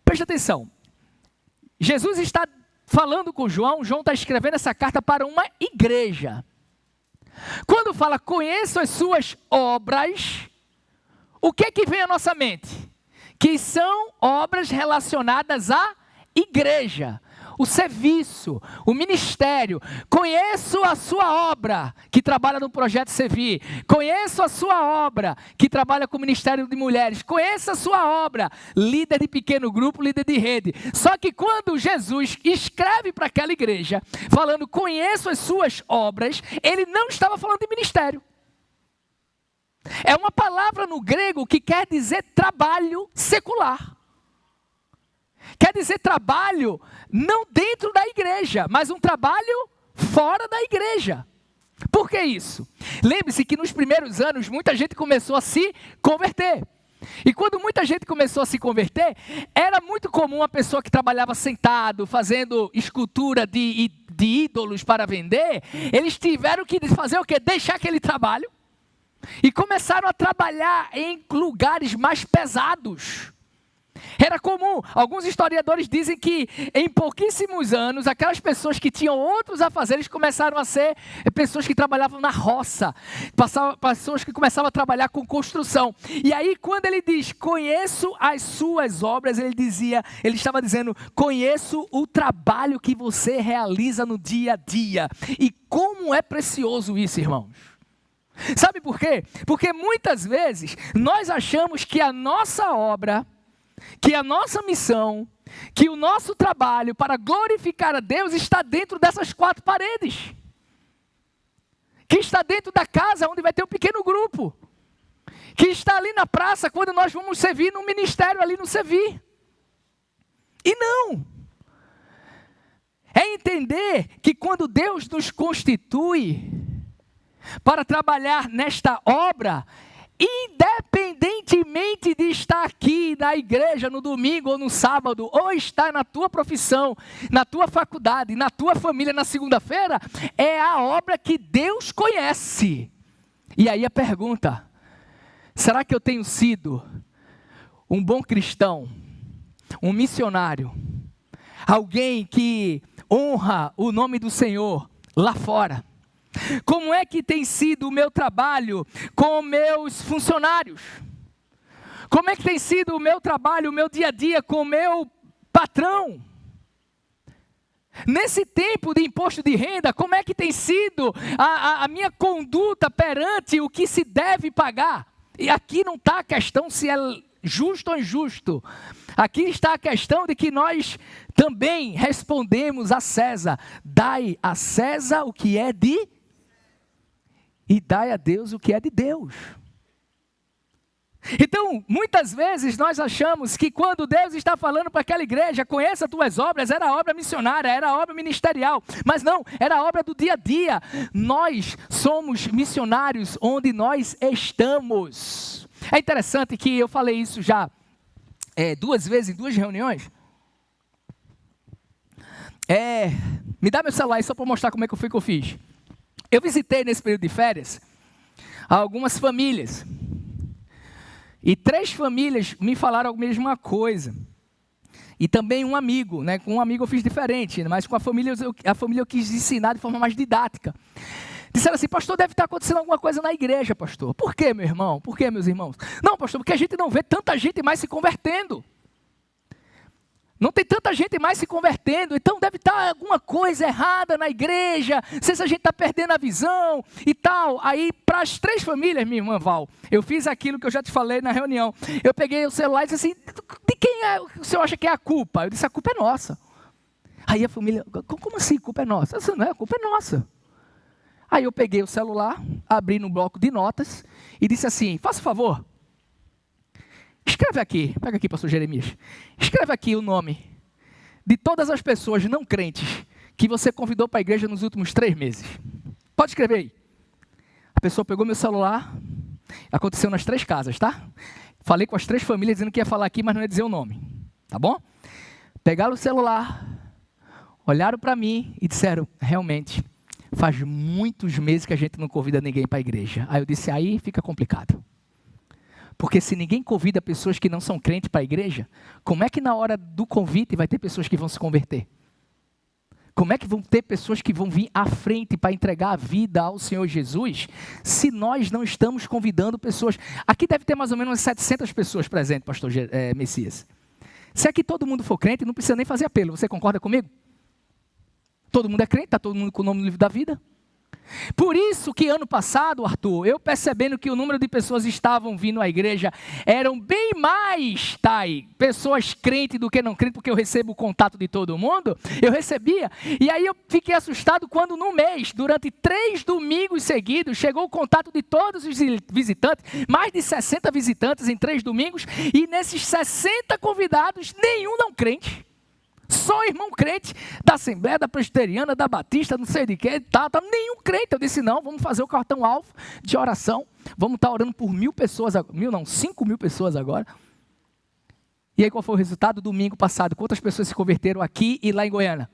Speaker 1: preste atenção, Jesus está falando com João, João está escrevendo essa carta para uma igreja. Quando fala conheço as suas obras, o que é que vem à nossa mente? Que são obras relacionadas à igreja, o serviço, o ministério. Conheço a sua obra, que trabalha no Projeto Sevi. Conheço a sua obra, que trabalha com o Ministério de Mulheres. Conheço a sua obra, líder de pequeno grupo, líder de rede. Só que quando Jesus escreve para aquela igreja, falando conheço as suas obras, ele não estava falando de ministério. É uma palavra no grego que quer dizer trabalho secular. Quer dizer trabalho não dentro da igreja, mas um trabalho fora da igreja. Por que isso? Lembre-se que nos primeiros anos muita gente começou a se converter. E quando muita gente começou a se converter, era muito comum a pessoa que trabalhava sentado, fazendo escultura de ídolos para vender. Eles tiveram que fazer o quê? Deixar aquele trabalho e começaram a trabalhar em lugares mais pesados. Era comum, alguns historiadores dizem que em pouquíssimos anos, aquelas pessoas que tinham outros afazeres começaram a ser pessoas que trabalhavam na roça, pessoas que começavam a trabalhar com construção. E aí quando ele diz, conheço as suas obras, ele estava dizendo, conheço o trabalho que você realiza no dia a dia. E como é precioso isso, irmãos. Sabe por quê? Porque muitas vezes nós achamos que a nossa obra, que a nossa missão, que o nosso trabalho para glorificar a Deus está dentro dessas quatro paredes. Que está dentro da casa onde vai ter um pequeno grupo. Que está ali na praça quando nós vamos servir no ministério ali no Sevi. E não. É entender que quando Deus nos constitui para trabalhar nesta obra, independentemente de estar aqui na igreja no domingo ou no sábado, ou estar na tua profissão, na tua faculdade, na tua família na segunda-feira, é a obra que Deus conhece. E aí a pergunta: será que eu tenho sido um bom cristão, um missionário, alguém que honra o nome do Senhor lá fora? Como é que tem sido o meu trabalho com meus funcionários? Como é que tem sido o meu trabalho, o meu dia a dia com o meu patrão? Nesse tempo de imposto de renda, como é que tem sido a minha conduta perante o que se deve pagar? E aqui não está a questão se é justo ou injusto. Aqui está a questão de que nós também respondemos a César: dai a César o que é de... e dai a Deus o que é de Deus. Então, muitas vezes nós achamos que quando Deus está falando para aquela igreja, conheça tuas obras, era a obra missionária, era a obra ministerial. Mas não, era a obra do dia a dia. Nós somos missionários onde nós estamos. É interessante que eu falei isso já 2 vezes em 2 reuniões. Me dá meu celular aí só para mostrar como é que eu fiz. Eu visitei nesse período de férias algumas famílias. E 3 famílias me falaram a mesma coisa. E também um amigo, né? Com um amigo eu fiz diferente, mas com a família eu quis ensinar de forma mais didática. Disseram assim: pastor, deve estar acontecendo alguma coisa na igreja, pastor. Por quê, meu irmão? Por quê, meus irmãos? Não, pastor, porque a gente não vê tanta gente mais se convertendo. Não tem tanta gente mais se convertendo, então deve estar alguma coisa errada na igreja, não sei se a gente está perdendo a visão e tal. Aí, para as 3 famílias, minha irmã Val, eu fiz aquilo que eu já te falei na reunião. Eu peguei o celular e disse assim: de quem o senhor acha que é a culpa? Eu disse: a culpa é nossa. Aí a família: como assim, a culpa é nossa? Eu disse: não, a culpa é nossa. Aí eu peguei o celular, abri no bloco de notas e disse assim: faça favor, escreve aqui, pega aqui, pastor Jeremias, escreve aqui o nome de todas as pessoas não crentes que você convidou para a igreja nos últimos 3 meses. Pode escrever aí. A pessoa pegou meu celular, aconteceu nas 3 casas, tá? Falei com as 3 famílias dizendo que ia falar aqui, mas não ia dizer o nome, tá bom? Pegaram o celular, olharam para mim e disseram: realmente, faz muitos meses que a gente não convida ninguém para a igreja. Aí eu disse: aí fica complicado. Porque se ninguém convida pessoas que não são crentes para a igreja, como é que na hora do convite vai ter pessoas que vão se converter? Como é que vão ter pessoas que vão vir à frente para entregar a vida ao Senhor Jesus, se nós não estamos convidando pessoas? Aqui deve ter mais ou menos 700 pessoas presentes, pastor Messias. Se aqui todo mundo for crente, não precisa nem fazer apelo. Você concorda comigo? Todo mundo é crente, está todo mundo com o nome no livro da vida. Por isso que ano passado, Arthur, eu percebendo que o número de pessoas que estavam vindo à igreja eram bem mais, pessoas crentes do que não crentes, porque eu recebo o contato de todo mundo, eu recebia, e aí eu fiquei assustado quando no mês, durante 3 domingos seguidos, chegou o contato de todos os visitantes, mais de 60 visitantes em 3 domingos, e nesses 60 convidados, nenhum não crente. Só irmão crente da Assembleia, da Presbiteriana, da Batista, não sei de quê, nenhum crente. Eu disse: não, vamos fazer o cartão-alvo de oração, vamos estar orando por 1.000 pessoas, 5.000 pessoas agora. E aí qual foi o resultado? Domingo passado, quantas pessoas se converteram aqui e lá em Goiânia?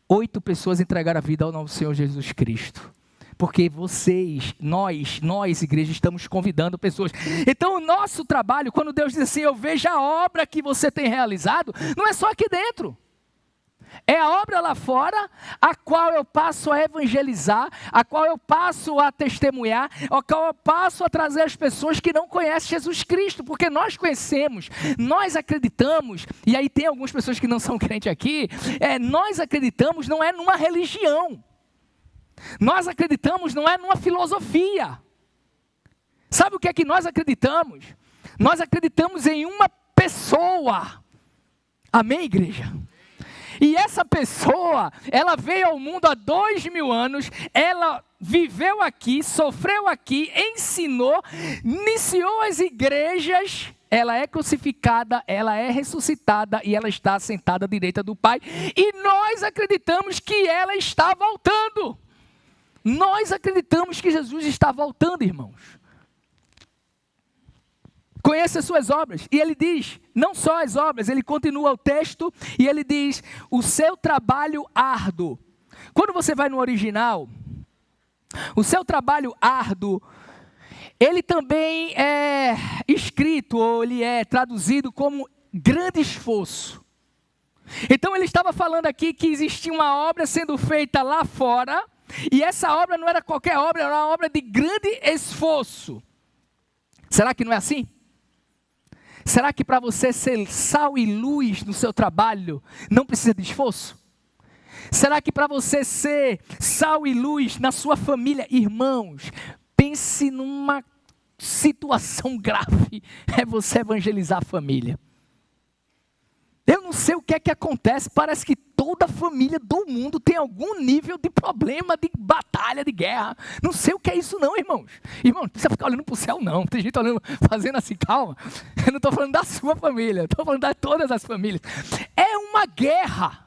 Speaker 1: 8 pessoas entregaram a vida ao nosso Senhor Jesus Cristo. Porque vocês, nós igreja, estamos convidando pessoas. Então o nosso trabalho, quando Deus diz assim: eu vejo a obra que você tem realizado, não é só aqui dentro. É a obra lá fora, a qual eu passo a evangelizar, a qual eu passo a testemunhar, a qual eu passo a trazer as pessoas que não conhecem Jesus Cristo, porque nós conhecemos, nós acreditamos, e aí tem algumas pessoas que não são crentes aqui, nós acreditamos não é numa religião. Nós acreditamos não é numa filosofia. Sabe o que é que nós acreditamos? Nós acreditamos em uma pessoa. Amém, igreja? E essa pessoa, ela veio ao mundo há 2.000 anos, ela viveu aqui, sofreu aqui, ensinou, iniciou as igrejas, ela é crucificada, ela é ressuscitada e ela está sentada à direita do Pai. E nós acreditamos que ela está voltando. Nós acreditamos que Jesus está voltando, irmãos. Conheça as suas obras. E ele diz, não só as obras, ele continua o texto e ele diz, o seu trabalho árduo. Quando você vai no original, o seu trabalho árduo, ele também é escrito, ou ele é traduzido como grande esforço. Então ele estava falando aqui que existia uma obra sendo feita lá fora, e essa obra não era qualquer obra, era uma obra de grande esforço. Será que não é assim? Será que para você ser sal e luz no seu trabalho, não precisa de esforço? Será que para você ser sal e luz na sua família, irmãos, pense numa situação grave, é você evangelizar a família. Eu não sei o que é que acontece, parece que toda família do mundo tem algum nível de problema, de batalha, de guerra. Não sei o que é isso não, irmãos. Irmãos, não precisa ficar olhando para o céu não, tem gente olhando, fazendo assim, calma. Eu não estou falando da sua família, estou falando de todas as famílias. É uma guerra.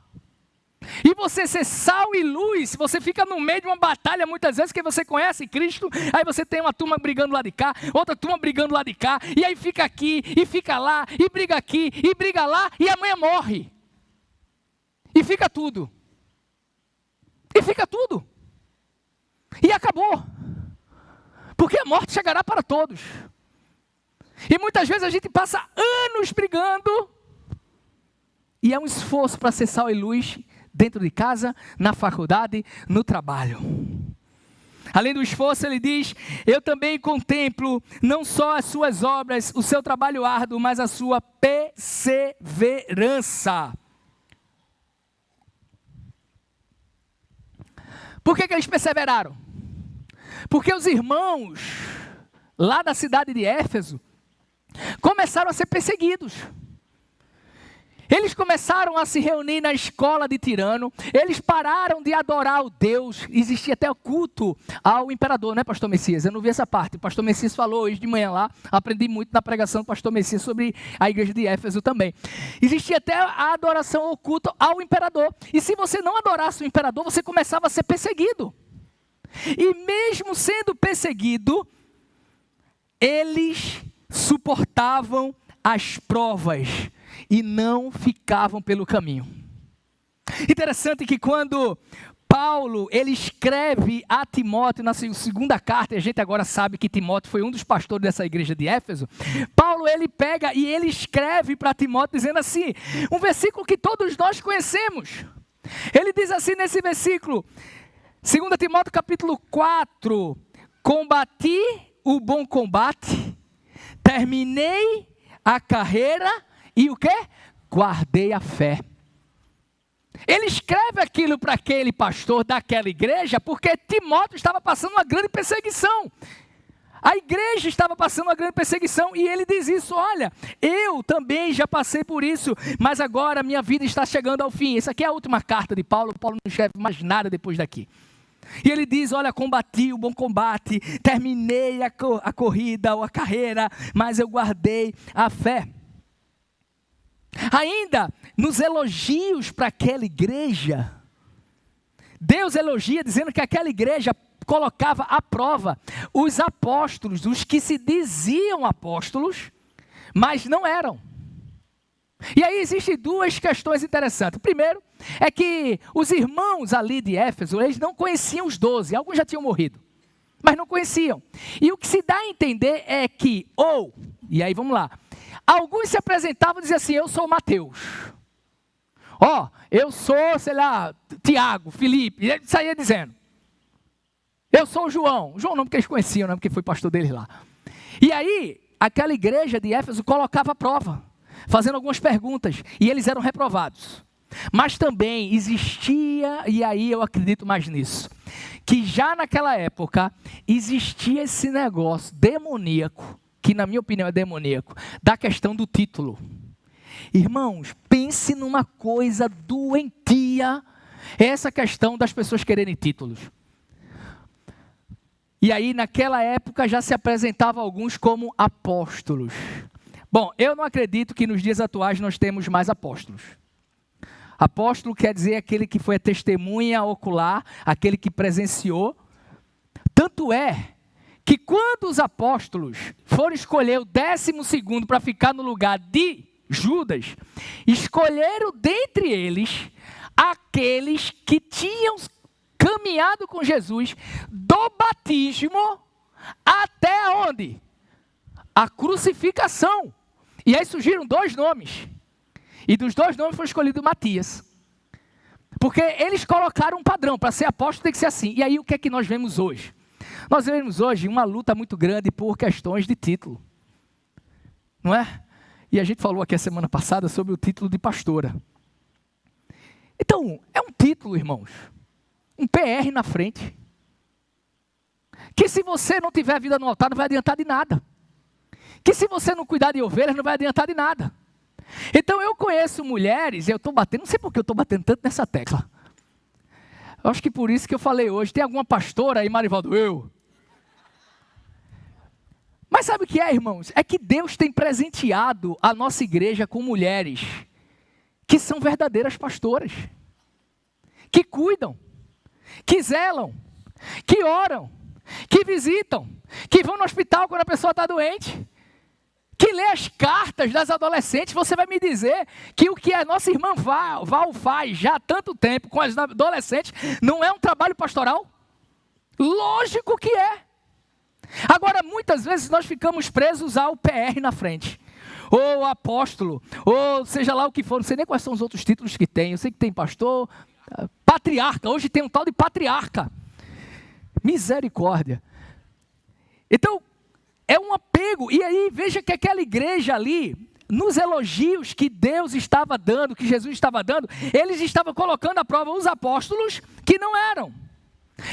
Speaker 1: E você ser sal e luz, você fica no meio de uma batalha muitas vezes, que você conhece Cristo, aí você tem uma turma brigando lá de cá, outra turma brigando lá de cá, e aí fica aqui, e fica lá, e briga aqui, e briga lá, e amanhã morre. E fica tudo. E fica tudo. E acabou. Porque a morte chegará para todos. E muitas vezes a gente passa anos brigando, e é um esforço para ser sal e luz, dentro de casa, na faculdade, no trabalho. Além do esforço, ele diz, eu também contemplo não só as suas obras, o seu trabalho árduo, mas a sua perseverança. Por que eles perseveraram? Porque os irmãos, lá da cidade de Éfeso, começaram a ser perseguidos. Eles começaram a se reunir na escola de Tirano, eles pararam de adorar o Deus, existia até o culto ao imperador, né, pastor Messias? Eu não vi essa parte, o pastor Messias falou hoje de manhã lá, aprendi muito na pregação do pastor Messias sobre a igreja de Éfeso também. Existia até a adoração ao culto ao imperador, e se você não adorasse o imperador, você começava a ser perseguido. E mesmo sendo perseguido, eles suportavam as provas, e não ficavam pelo caminho. Interessante que quando Paulo, ele escreve a Timóteo na segunda carta, e a gente agora sabe que Timóteo foi um dos pastores dessa igreja de Éfeso, Paulo ele pega e ele escreve para Timóteo dizendo assim, um versículo que todos nós conhecemos. Ele diz assim nesse versículo, 2 Timóteo capítulo 4, combati o bom combate, terminei a carreira, e o quê? Guardei a fé. Ele escreve aquilo para aquele pastor daquela igreja, porque Timóteo estava passando uma grande perseguição. A igreja estava passando uma grande perseguição, e ele diz isso, olha, eu também já passei por isso, mas agora minha vida está chegando ao fim. Essa aqui é a última carta de Paulo, Paulo não escreve mais nada depois daqui. E ele diz, olha, combati o bom combate, terminei a corrida ou a carreira, mas eu guardei a fé. Ainda nos elogios para aquela igreja, Deus elogia dizendo que aquela igreja colocava à prova os apóstolos, os que se diziam apóstolos, mas não eram. E aí existem duas questões interessantes. Primeiro, é que os irmãos ali de Éfeso, eles não conheciam os 12, alguns já tinham morrido, mas não conheciam. E o que se dá a entender é que, e aí vamos lá, alguns se apresentavam e diziam assim, eu sou Mateus. Eu sou, sei lá, Tiago, Felipe. E ele saía dizendo, eu sou o João. João não porque eles conheciam, não porque foi pastor deles lá. E aí, aquela igreja de Éfeso colocava a prova, fazendo algumas perguntas. E eles eram reprovados. Mas também existia, e aí eu acredito mais nisso, que já naquela época existia esse negócio demoníaco, que na minha opinião é demoníaco, da questão do título. Irmãos, pense numa coisa doentia, essa questão das pessoas quererem títulos. E aí naquela época já se apresentavam alguns como apóstolos. Bom, eu não acredito que nos dias atuais nós temos mais apóstolos. Apóstolo quer dizer aquele que foi a testemunha ocular, aquele que presenciou. Tanto é que quando os apóstolos foram escolher o 12º para ficar no lugar de Judas, escolheram dentre eles aqueles que tinham caminhado com Jesus do batismo até onde? A crucificação. E aí surgiram 2 nomes. E dos 2 nomes foi escolhido Matias. Porque eles colocaram um padrão, para ser apóstolo tem que ser assim. E aí o que é que nós vemos hoje? Nós vemos hoje uma luta muito grande por questões de título. Não é? E a gente falou aqui a semana passada sobre o título de pastora. Então, é um título, irmãos. Um PR na frente. Que se você não tiver vida no altar, não vai adiantar de nada. Que se você não cuidar de ovelhas, não vai adiantar de nada. Então eu conheço mulheres, e eu estou batendo, não sei por que eu estou batendo tanto nessa tecla. Eu acho que por isso que eu falei hoje, tem alguma pastora aí, Marivaldo? Eu. Mas sabe o que é, irmãos? É que Deus tem presenteado a nossa igreja com mulheres que são verdadeiras pastoras. Que cuidam, que zelam, que oram, que visitam, que vão no hospital quando a pessoa está doente. Que lê as cartas das adolescentes. Você vai me dizer que o que a nossa irmã Val faz já há tanto tempo com as adolescentes não é um trabalho pastoral? Lógico que é. Agora, muitas vezes nós ficamos presos ao PR na frente. Ou apóstolo, ou seja lá o que for. Não sei nem quais são os outros títulos que tem. Eu sei que tem pastor, patriarca. Hoje tem um tal de patriarca. Misericórdia. Então, é um apego, e aí veja que aquela igreja ali, nos elogios que Deus estava dando, que Jesus estava dando, eles estavam colocando à prova os apóstolos que não eram.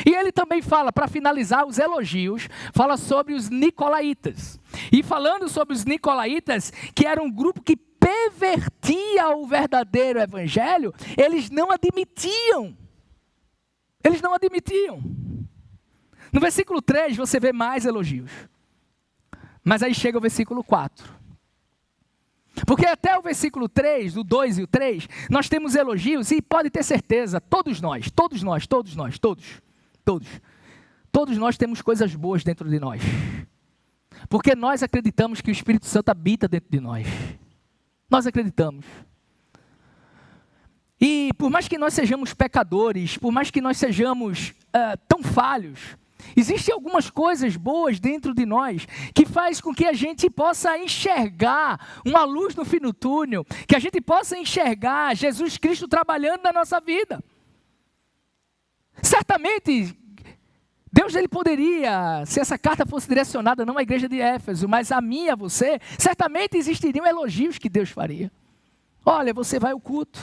Speaker 1: E ele também fala, para finalizar os elogios, fala sobre os nicolaítas. E falando sobre os nicolaítas, que era um grupo que pervertia o verdadeiro evangelho, eles não admitiam. Eles não admitiam. No versículo 3 você vê mais elogios. Mas aí chega o versículo 4. Porque até o versículo 3, o 2 e o 3, nós temos elogios e pode ter certeza, todos nós temos coisas boas dentro de nós. Porque nós acreditamos que o Espírito Santo habita dentro de nós. Nós acreditamos. E por mais que nós sejamos pecadores, por mais que nós sejamos tão falhos, existem algumas coisas boas dentro de nós que faz com que a gente possa enxergar uma luz no fim do túnel, que a gente possa enxergar Jesus Cristo trabalhando na nossa vida. Certamente, Deus ele poderia, se essa carta fosse direcionada não à igreja de Éfeso, mas a mim e a você, certamente existiriam elogios que Deus faria. Olha, você vai ao culto.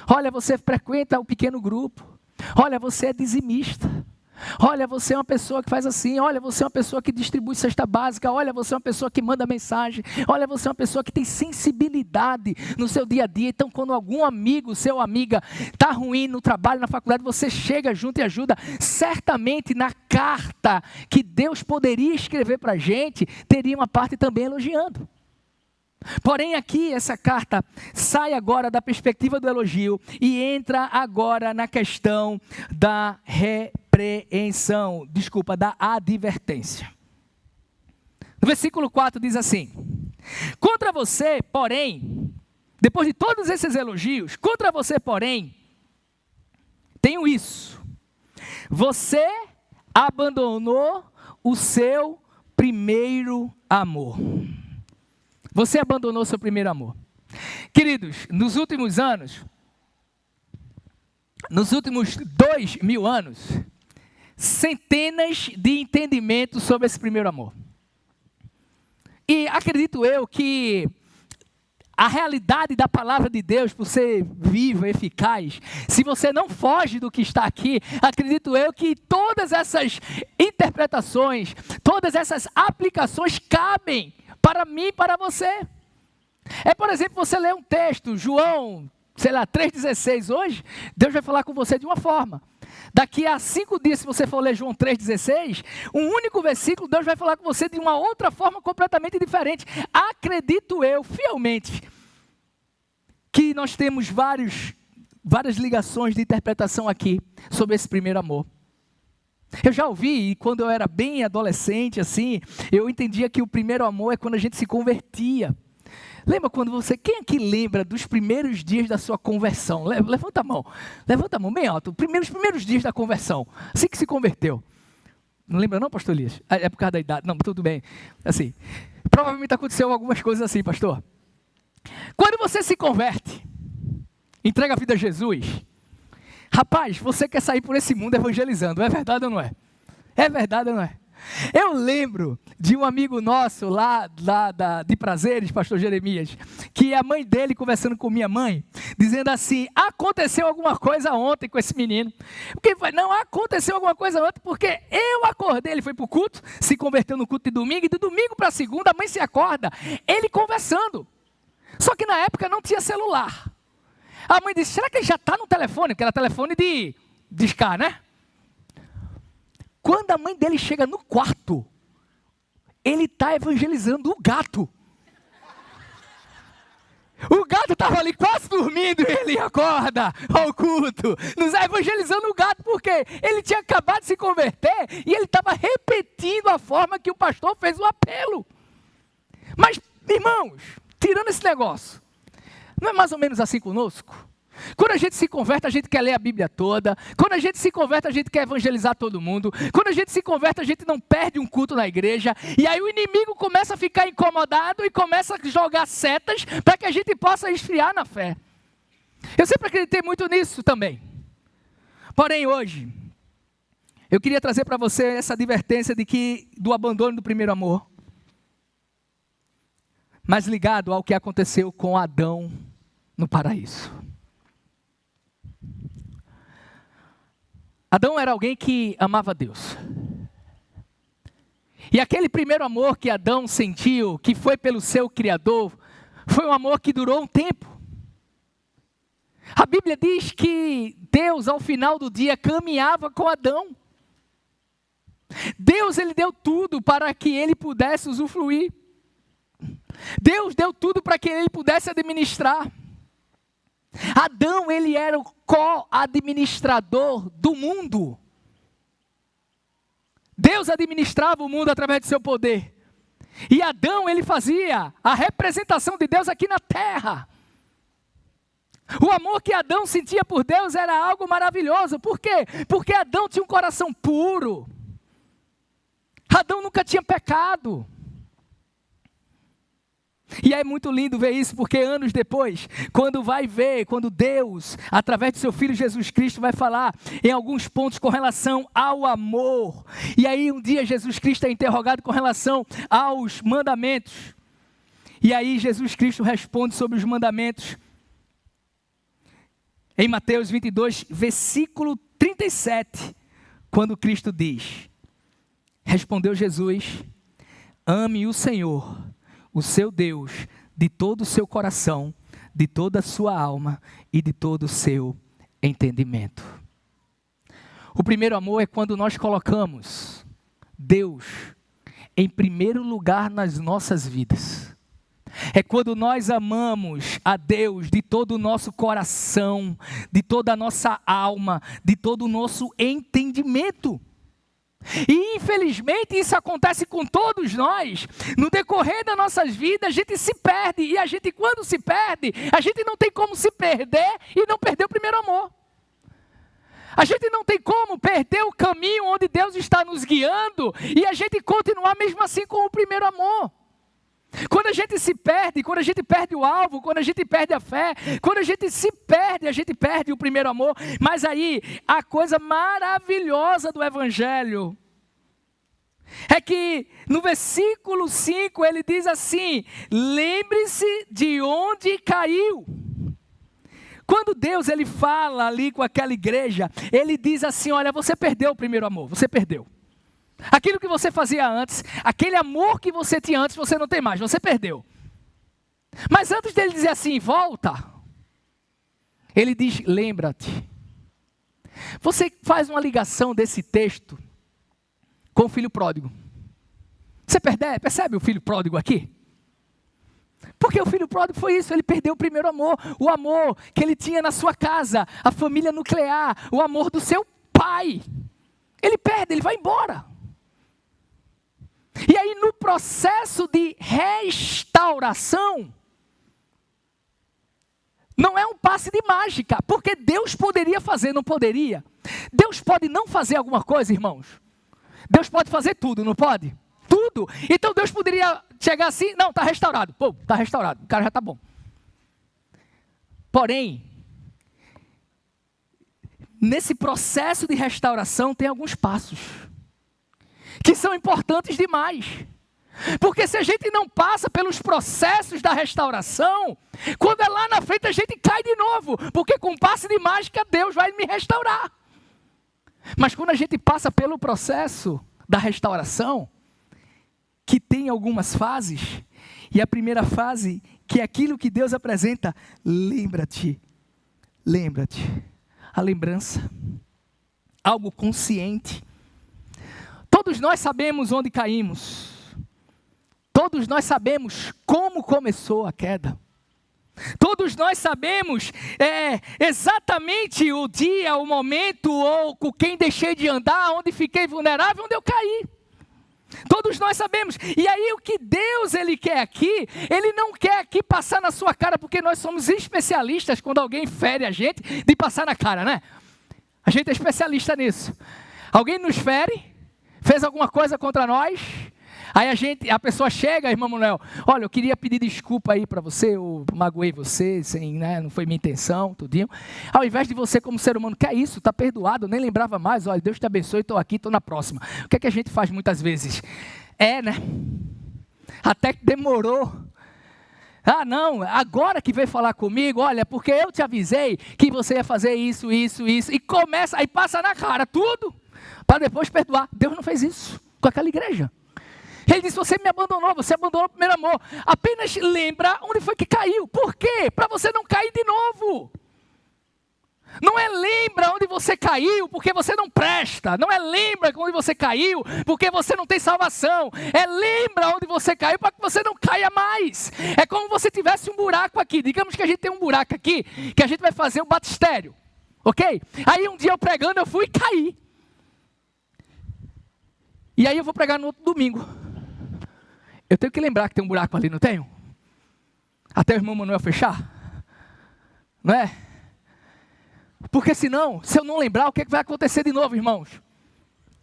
Speaker 1: Olha, você frequenta o pequeno grupo. Olha, você é dizimista. Olha, você é uma pessoa que faz assim. Olha, você é uma pessoa que distribui cesta básica. Olha, você é uma pessoa que manda mensagem. Olha, você é uma pessoa que tem sensibilidade no seu dia a dia. Então, quando algum amigo, seu amiga, está ruim no trabalho, na faculdade, você chega junto e ajuda. Certamente, na carta que Deus poderia escrever para a gente, teria uma parte também elogiando. Porém aqui essa carta sai agora da perspectiva do elogio e entra agora na questão da da advertência. No versículo 4 diz assim: contra você, porém, depois de todos esses elogios, contra você, porém, tenho isso: você abandonou o seu primeiro amor. Você abandonou seu primeiro amor. Queridos, nos últimos anos, nos últimos 2000 anos, centenas de entendimentos sobre esse primeiro amor. E acredito eu que a realidade da palavra de Deus, por ser viva, eficaz, se você não foge do que está aqui, acredito eu que todas essas interpretações, todas essas aplicações cabem para mim e para você. É, por exemplo, você lê um texto, João, 3,16 hoje, Deus vai falar com você de uma forma. Daqui a 5 dias, se você for ler João 3,16, um único versículo, Deus vai falar com você de uma outra forma completamente diferente. Acredito eu, fielmente, que nós temos várias ligações de interpretação aqui sobre esse primeiro amor. Eu já ouvi, e quando eu era bem adolescente, assim, eu entendia que o primeiro amor é quando a gente se convertia. Lembra quando quem aqui lembra dos primeiros dias da sua conversão? Levanta a mão bem alto, os primeiros dias da conversão, assim que se converteu. Não lembra não, pastor Elias? É por causa da idade, não, tudo bem. Assim, provavelmente aconteceu algumas coisas assim, pastor. Quando você se converte, entrega a vida a Jesus, rapaz, você quer sair por esse mundo evangelizando, é verdade ou não é? É verdade ou não é? Eu lembro de um amigo nosso lá de Prazeres, pastor Jeremias, que a mãe dele conversando com minha mãe, dizendo assim, aconteceu alguma coisa ontem com esse menino. Porque não aconteceu alguma coisa ontem, porque eu acordei, ele foi para o culto, se converteu no culto de domingo, e de domingo para segunda a mãe se acorda, ele conversando. Só que na época não tinha celular. A mãe disse, será que ele já está no telefone? Que era telefone de discar, né? Quando a mãe dele chega no quarto, ele está evangelizando o gato. O gato estava ali quase dormindo, ele acorda ao culto, nos evangelizando o gato, porque ele tinha acabado de se converter e ele estava repetindo a forma que o pastor fez o apelo. Mas, irmãos, tirando esse negócio, não é mais ou menos assim conosco? Quando a gente se converte, a gente quer ler a Bíblia toda. Quando a gente se converte, a gente quer evangelizar todo mundo. Quando a gente se converte, a gente não perde um culto na igreja. E aí o inimigo começa a ficar incomodado e começa a jogar setas para que a gente possa esfriar na fé. Eu sempre acreditei muito nisso também. Porém, hoje, eu queria trazer para você essa advertência do abandono do primeiro amor. Mas ligado ao que aconteceu com Adão no paraíso. Adão era alguém que amava Deus. E aquele primeiro amor que Adão sentiu, que foi pelo seu Criador, foi um amor que durou um tempo. A Bíblia diz que Deus, ao final do dia, caminhava com Adão. Deus, ele deu tudo para que ele pudesse usufruir. Deus deu tudo para que ele pudesse administrar. Adão, ele era o co-administrador do mundo. Deus administrava o mundo através do seu poder. E Adão, ele fazia a representação de Deus aqui na terra. O amor que Adão sentia por Deus era algo maravilhoso. Por quê? Porque Adão tinha um coração puro. Adão nunca tinha pecado. E é muito lindo ver isso, porque anos depois, quando Deus, através do seu Filho Jesus Cristo, vai falar em alguns pontos com relação ao amor. E aí um dia Jesus Cristo é interrogado com relação aos mandamentos. E aí Jesus Cristo responde sobre os mandamentos. Em Mateus 22, versículo 37, quando Cristo diz, respondeu Jesus, ame o Senhor, o seu Deus, de todo o seu coração, de toda a sua alma e de todo o seu entendimento. O primeiro amor é quando nós colocamos Deus em primeiro lugar nas nossas vidas. É quando nós amamos a Deus de todo o nosso coração, de toda a nossa alma, de todo o nosso entendimento. E infelizmente isso acontece com todos nós. No decorrer das nossas vidas a gente se perde. E a gente, quando se perde, a gente não tem como se perder e não perder o primeiro amor. A gente não tem como perder o caminho onde Deus está nos guiando e a gente continuar mesmo assim com o primeiro amor. Quando a gente se perde, quando a gente perde o alvo, quando a gente perde a fé, quando a gente perde o primeiro amor. Mas aí, a coisa maravilhosa do Evangelho é que no versículo 5 ele diz assim, lembre-se de onde caiu. Quando Deus ele fala ali com aquela igreja, ele diz assim, olha, você perdeu o primeiro amor, você perdeu. Aquilo que você fazia antes, aquele amor que você tinha antes, você não tem mais, você perdeu. Mas antes dele dizer assim, volta, ele diz, lembra-te. Você faz uma ligação desse texto com o filho pródigo. Você percebe o filho pródigo aqui? Porque o filho pródigo foi isso, ele perdeu o primeiro amor. O amor que ele tinha na sua casa, a família nuclear, o amor do seu pai. Ele perde, ele vai embora. E aí no processo de restauração, não é um passe de mágica, porque Deus poderia fazer, não poderia? Deus pode não fazer alguma coisa, irmãos? Deus pode fazer tudo, não pode? Tudo. Então Deus poderia chegar assim, não, está restaurado. Pô, está restaurado, o cara já está bom. Porém, nesse processo de restauração tem alguns passos que são importantes demais. Porque se a gente não passa pelos processos da restauração, quando é lá na frente a gente cai de novo, porque com passe de mágica Deus vai me restaurar. Mas quando a gente passa pelo processo da restauração, que tem algumas fases, e a primeira fase, que é aquilo que Deus apresenta, lembra-te, a lembrança, algo consciente. Todos nós sabemos onde caímos, todos nós sabemos como começou a queda, todos nós sabemos exatamente o dia, o momento, ou com quem deixei de andar, onde fiquei vulnerável, onde eu caí. Todos nós sabemos. E aí o que Deus Ele quer aqui, Ele não quer aqui passar na sua cara, porque nós somos especialistas quando alguém fere a gente, de passar na cara, né? A gente é especialista nisso. Alguém nos fere, fez alguma coisa contra nós, aí a pessoa chega, irmão Manuel, olha, eu queria pedir desculpa aí para você, eu magoei você, não foi minha intenção, tudinho. Ao invés de você como ser humano, que é isso, está perdoado, eu nem lembrava mais, olha, Deus te abençoe, estou aqui, estou na próxima. O que é que a gente faz muitas vezes? Né? Até que demorou. Ah não, agora que veio falar comigo, olha, porque eu te avisei que você ia fazer isso, e começa, aí passa na cara tudo, para depois perdoar. Deus não fez isso com aquela igreja. Ele disse, você me abandonou, você abandonou o primeiro amor. Apenas lembra onde foi que caiu. Por quê? Para você não cair de novo. Não é lembra onde você caiu porque você não presta. Não é lembra onde você caiu porque você não tem salvação. É lembra onde você caiu para que você não caia mais. É como se tivesse um buraco aqui. Digamos que a gente tem um buraco aqui, que a gente vai fazer um batistério. Ok? Aí um dia eu pregando, eu fui e caí. E aí eu vou pregar no outro domingo. Eu tenho que lembrar que tem um buraco ali, não tenho? Até o irmão Manuel fechar? Não é? Porque senão, se eu não lembrar, o que é que vai acontecer de novo, irmãos?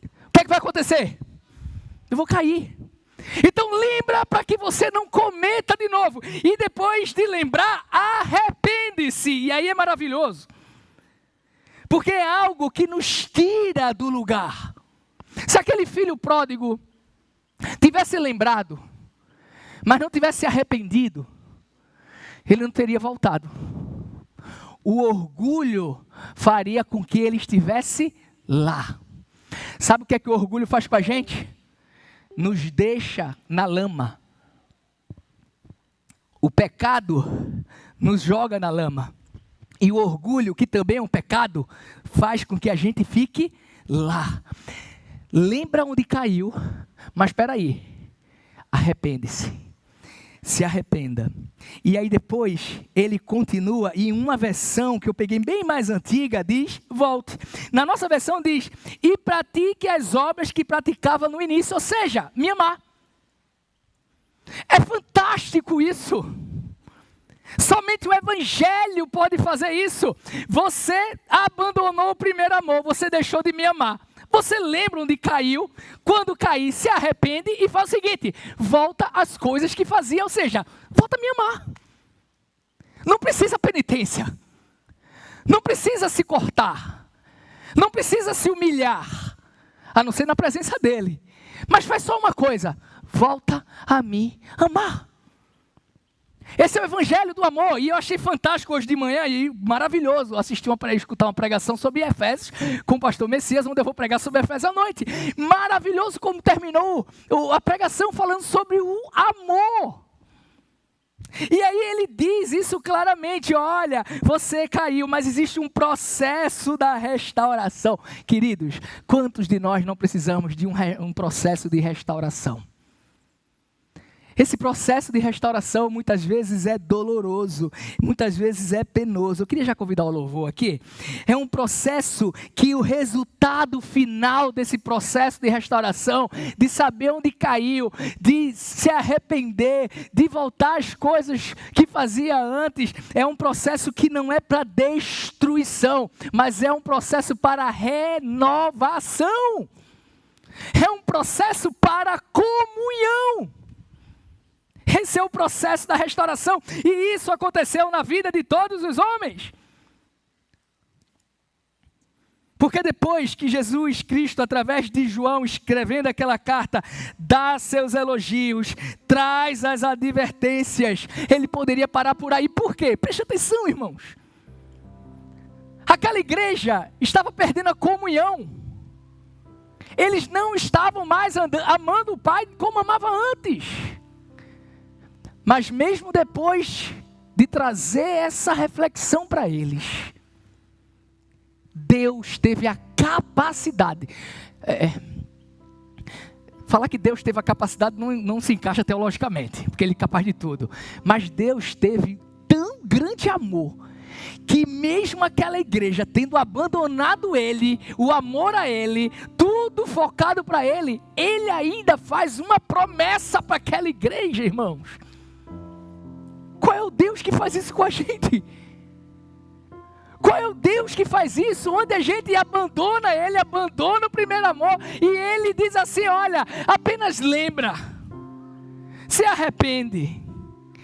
Speaker 1: O que é que vai acontecer? Eu vou cair. Então lembra para que você não cometa de novo. E depois de lembrar, arrepende-se. E aí é maravilhoso. Porque é algo que nos tira do lugar. Se aquele filho pródigo tivesse lembrado, mas não tivesse se arrependido, ele não teria voltado. O orgulho faria com que ele estivesse lá. Sabe o que é que o orgulho faz com a gente? Nos deixa na lama. O pecado nos joga na lama. E o orgulho, que também é um pecado, faz com que a gente fique lá. Lembra onde caiu, mas espera aí, arrepende-se, se arrependa. E aí depois ele continua, e em uma versão que eu peguei bem mais antiga, diz, volte. Na nossa versão diz, e pratique as obras que praticava no início, ou seja, me amar. É fantástico isso. Somente o evangelho pode fazer isso. Você abandonou o primeiro amor, você deixou de me amar. Você lembra onde caiu? Quando cair, se arrepende e faz o seguinte, volta às coisas que fazia, ou seja, volta a me amar. Não precisa penitência, não precisa se cortar, não precisa se humilhar, a não ser na presença dele. Mas faz só uma coisa, volta a me amar. Esse é o evangelho do amor, e eu achei fantástico hoje de manhã, e maravilhoso, escutar uma pregação sobre Efésios, com o pastor Messias, onde eu vou pregar sobre Efésios à noite. Maravilhoso como terminou a pregação falando sobre o amor. E aí ele diz isso claramente, olha, você caiu, mas existe um processo da restauração. Queridos, quantos de nós não precisamos de um processo de restauração? Esse processo de restauração muitas vezes é doloroso, muitas vezes é penoso. Eu queria já convidar o louvor aqui. É um processo que o resultado final desse processo de restauração, de saber onde caiu, de se arrepender, de voltar às coisas que fazia antes, é um processo que não é para destruição, mas é um processo para renovação. É um processo para comunhão. Esse é o processo da restauração, e isso aconteceu na vida de todos os homens. Porque depois que Jesus Cristo, através de João, escrevendo aquela carta, dá seus elogios, traz as advertências, ele poderia parar por aí. Por quê? Preste atenção, irmãos. Aquela igreja estava perdendo a comunhão. Eles não estavam mais amando o Pai como amavam antes. Mas mesmo depois de trazer essa reflexão para eles, Deus teve a capacidade. Falar que Deus teve a capacidade não se encaixa teologicamente, porque Ele é capaz de tudo. Mas Deus teve tão grande amor, que mesmo aquela igreja tendo abandonado Ele, o amor a Ele, tudo focado para Ele, Ele ainda faz uma promessa para aquela igreja, irmãos. Qual é o Deus que faz isso com a gente? Qual é o Deus que faz isso? Onde a gente abandona Ele, abandona o primeiro amor, e Ele diz assim: olha, apenas lembra, se arrepende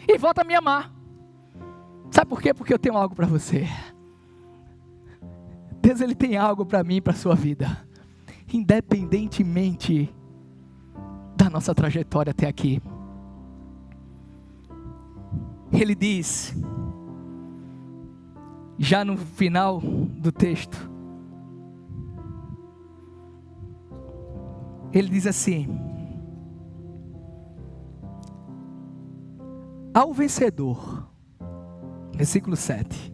Speaker 1: e volta a me amar. Sabe por quê? Porque eu tenho algo para você. Deus, Ele tem algo para mim e para a sua vida, independentemente da nossa trajetória até aqui. Ele diz, já no final do texto, ele diz assim: ao vencedor, versículo 7,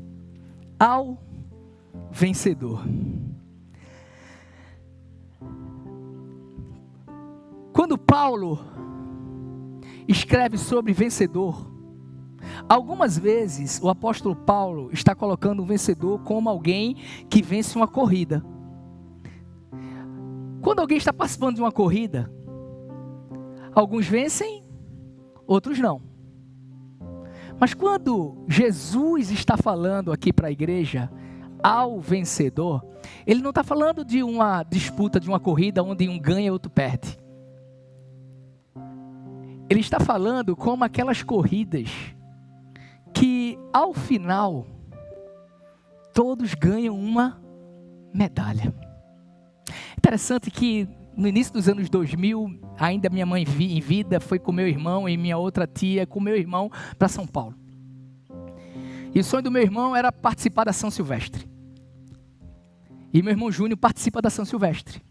Speaker 1: ao vencedor. Quando Paulo escreve sobre vencedor, algumas vezes o apóstolo Paulo está colocando o vencedor como alguém que vence uma corrida. Quando alguém está participando de uma corrida, alguns vencem, outros não. Mas quando Jesus está falando aqui para a igreja, ao vencedor, Ele não está falando de uma disputa, de uma corrida onde um ganha e outro perde. Ele está falando como aquelas corridas que ao final todos ganham uma medalha. Interessante que no início dos anos 2000, ainda minha mãe em vida foi com meu irmão e minha outra tia com meu irmão para São Paulo. E o sonho do meu irmão era participar da São Silvestre. E meu irmão Júnior participa da São Silvestre.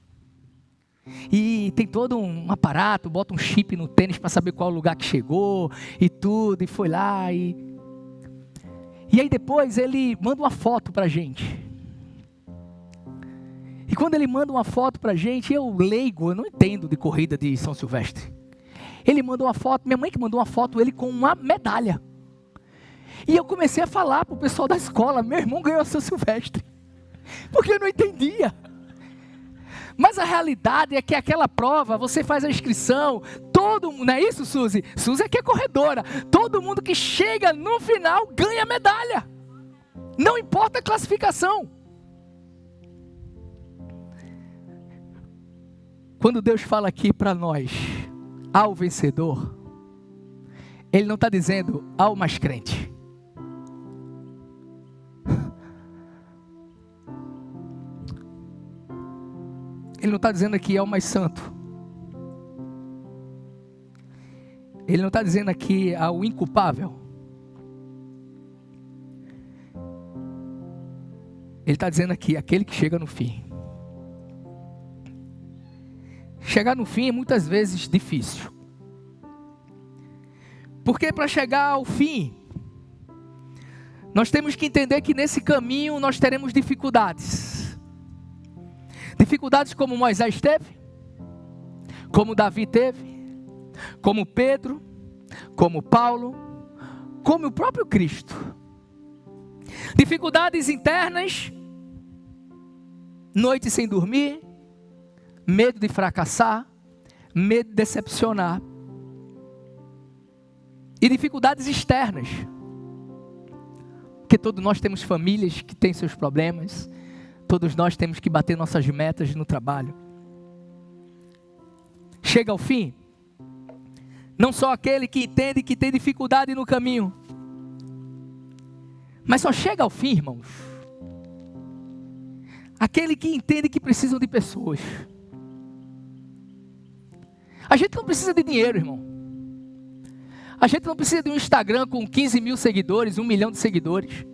Speaker 1: E tem todo um aparato, bota um chip no tênis para saber qual lugar que chegou e tudo, e foi lá e aí depois ele manda uma foto pra gente. E quando ele manda uma foto pra gente, eu leigo, eu não entendo de corrida de São Silvestre. Ele mandou uma foto, minha mãe que mandou uma foto, ele com uma medalha. E eu comecei a falar pro pessoal da escola: meu irmão ganhou a São Silvestre. Porque eu não entendia. Mas a realidade é que aquela prova, você faz a inscrição, todo mundo, não é isso, Suzy? Suzy aqui é corredora. Todo mundo que chega no final ganha medalha. Não importa a classificação. Quando Deus fala aqui para nós, ao vencedor, Ele não está dizendo ao mais crente. Ele não está dizendo aqui ao mais santo. Ele não está dizendo aqui ao inculpável. Ele está dizendo aqui aquele que chega no fim. Chegar no fim é muitas vezes difícil. Porque para chegar ao fim, nós temos que entender que nesse caminho nós teremos dificuldades. Dificuldades como Moisés teve, como Davi teve, como Pedro, como Paulo, como o próprio Cristo. Dificuldades internas, noite sem dormir, medo de fracassar, medo de decepcionar. E dificuldades externas, porque todos nós temos famílias que têm seus problemas, todos nós temos que bater nossas metas no trabalho. Chega ao fim, não só aquele que entende que tem dificuldade no caminho, mas só chega ao fim, irmãos, aquele que entende que precisam de pessoas. A gente não precisa de dinheiro, irmão. A gente não precisa de um Instagram com 15 mil seguidores, 1 milhão de seguidores.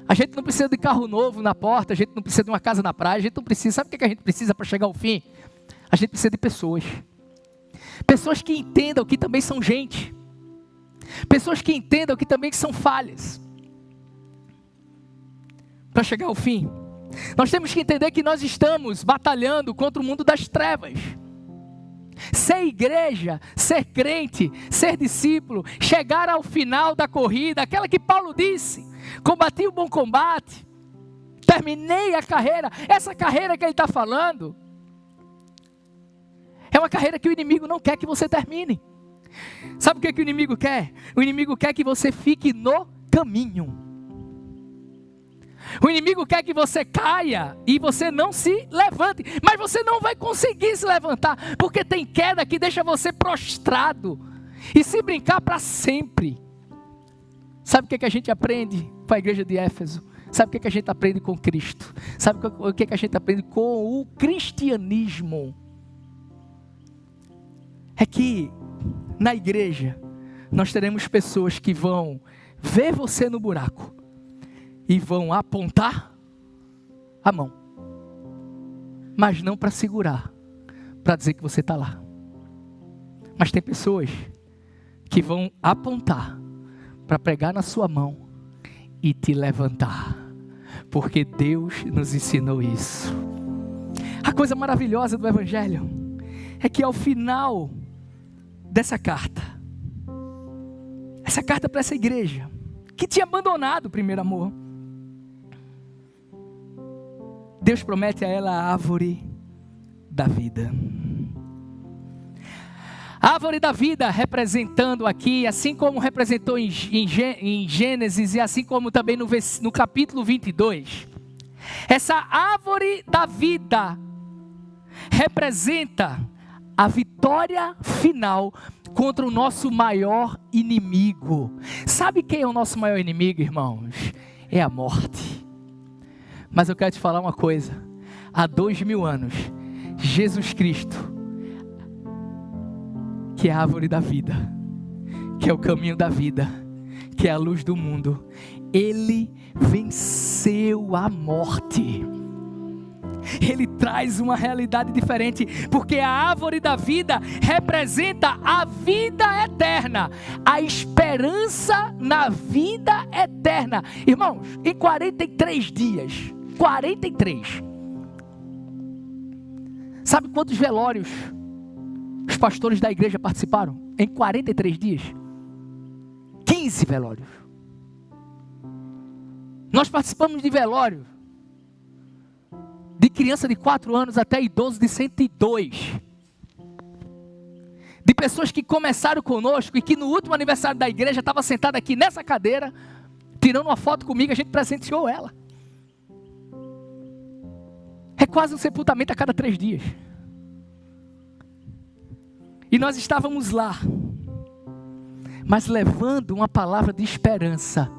Speaker 1: A gente não precisa de carro novo na porta, a gente não precisa de uma casa na praia, a gente não precisa. Sabe o que a gente precisa para chegar ao fim? A gente precisa de pessoas. Pessoas que entendam que também são gente. Pessoas que entendam que também são falhas. Para chegar ao fim, nós temos que entender que nós estamos batalhando contra o mundo das trevas. Ser igreja, ser crente, ser discípulo, chegar ao final da corrida, aquela que Paulo disse: combati o bom combate, terminei a carreira. Essa carreira que ele está falando é uma carreira que o inimigo não quer que você termine. Sabe o que o inimigo quer? O inimigo quer que você fique no caminho. O inimigo quer que você caia e você não se levante, mas você não vai conseguir se levantar, porque tem queda que deixa você prostrado, e se brincar para sempre. Sabe o que a gente aprende com a igreja de Éfeso? Sabe o que a gente aprende com Cristo? Sabe o que a gente aprende com o cristianismo? É que na igreja nós teremos pessoas que vão ver você no buraco e vão apontar a mão, mas não para segurar, para dizer que você está lá. Mas tem pessoas que vão apontar para pregar na sua mão e te levantar, porque Deus nos ensinou isso. A coisa maravilhosa do Evangelho é que ao final dessa carta, essa carta para essa igreja que tinha abandonado o primeiro amor, Deus promete a ela a árvore da vida. A árvore da vida representando aqui, assim como representou em Gênesis e assim como também no capítulo 22. Essa árvore da vida representa a vitória final contra o nosso maior inimigo. Sabe quem é o nosso maior inimigo, irmãos? É a morte. Mas eu quero te falar uma coisa: há 2000 anos, Jesus Cristo, que é a árvore da vida, que é o caminho da vida, que é a luz do mundo, Ele venceu a morte. Ele traz uma realidade diferente, porque a árvore da vida representa a vida eterna, a esperança na vida eterna. Irmãos, em 43 dias, 43. Sabe quantos velórios os pastores da igreja participaram? Em 43 dias? 15 velórios. Nós participamos de velório de criança de 4 anos até idoso de 102. De pessoas que começaram conosco e que no último aniversário da igreja estava sentada aqui nessa cadeira, tirando uma foto comigo, a gente presenteou ela. É quase um sepultamento a cada 3 dias. E nós estávamos lá, mas levando uma palavra de esperança,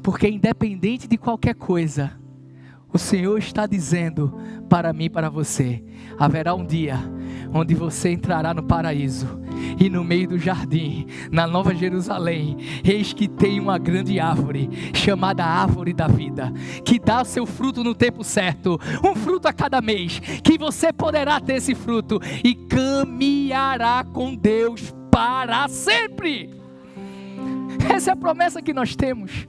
Speaker 1: porque independente de qualquer coisa, o Senhor está dizendo para mim e para você: haverá um dia onde você entrará no paraíso, e no meio do jardim, na Nova Jerusalém, eis que tem uma grande árvore, chamada Árvore da Vida, que dá o seu fruto no tempo certo, um fruto a cada mês, que você poderá ter esse fruto, e caminhará com Deus para sempre. Essa é a promessa que nós temos,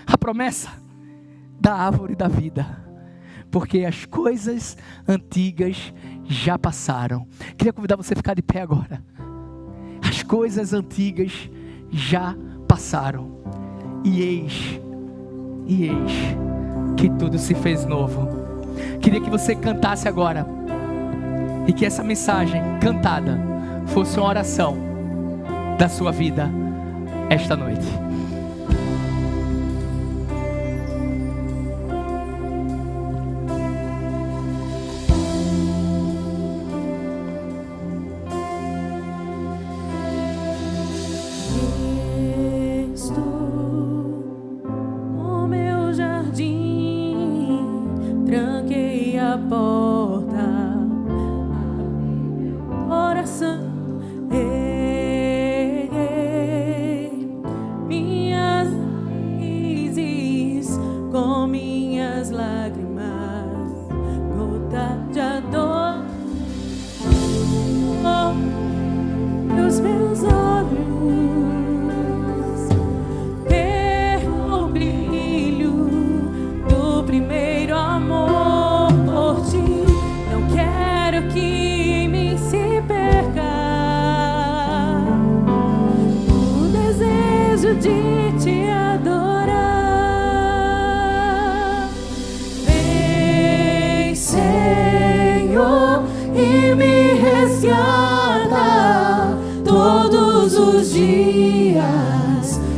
Speaker 1: a promessa da árvore da vida, porque as coisas antigas já passaram. Queria convidar você a ficar de pé agora. As coisas antigas já passaram, e eis que tudo se fez novo. Queria que você cantasse agora, e que essa mensagem cantada fosse uma oração da sua vida esta noite.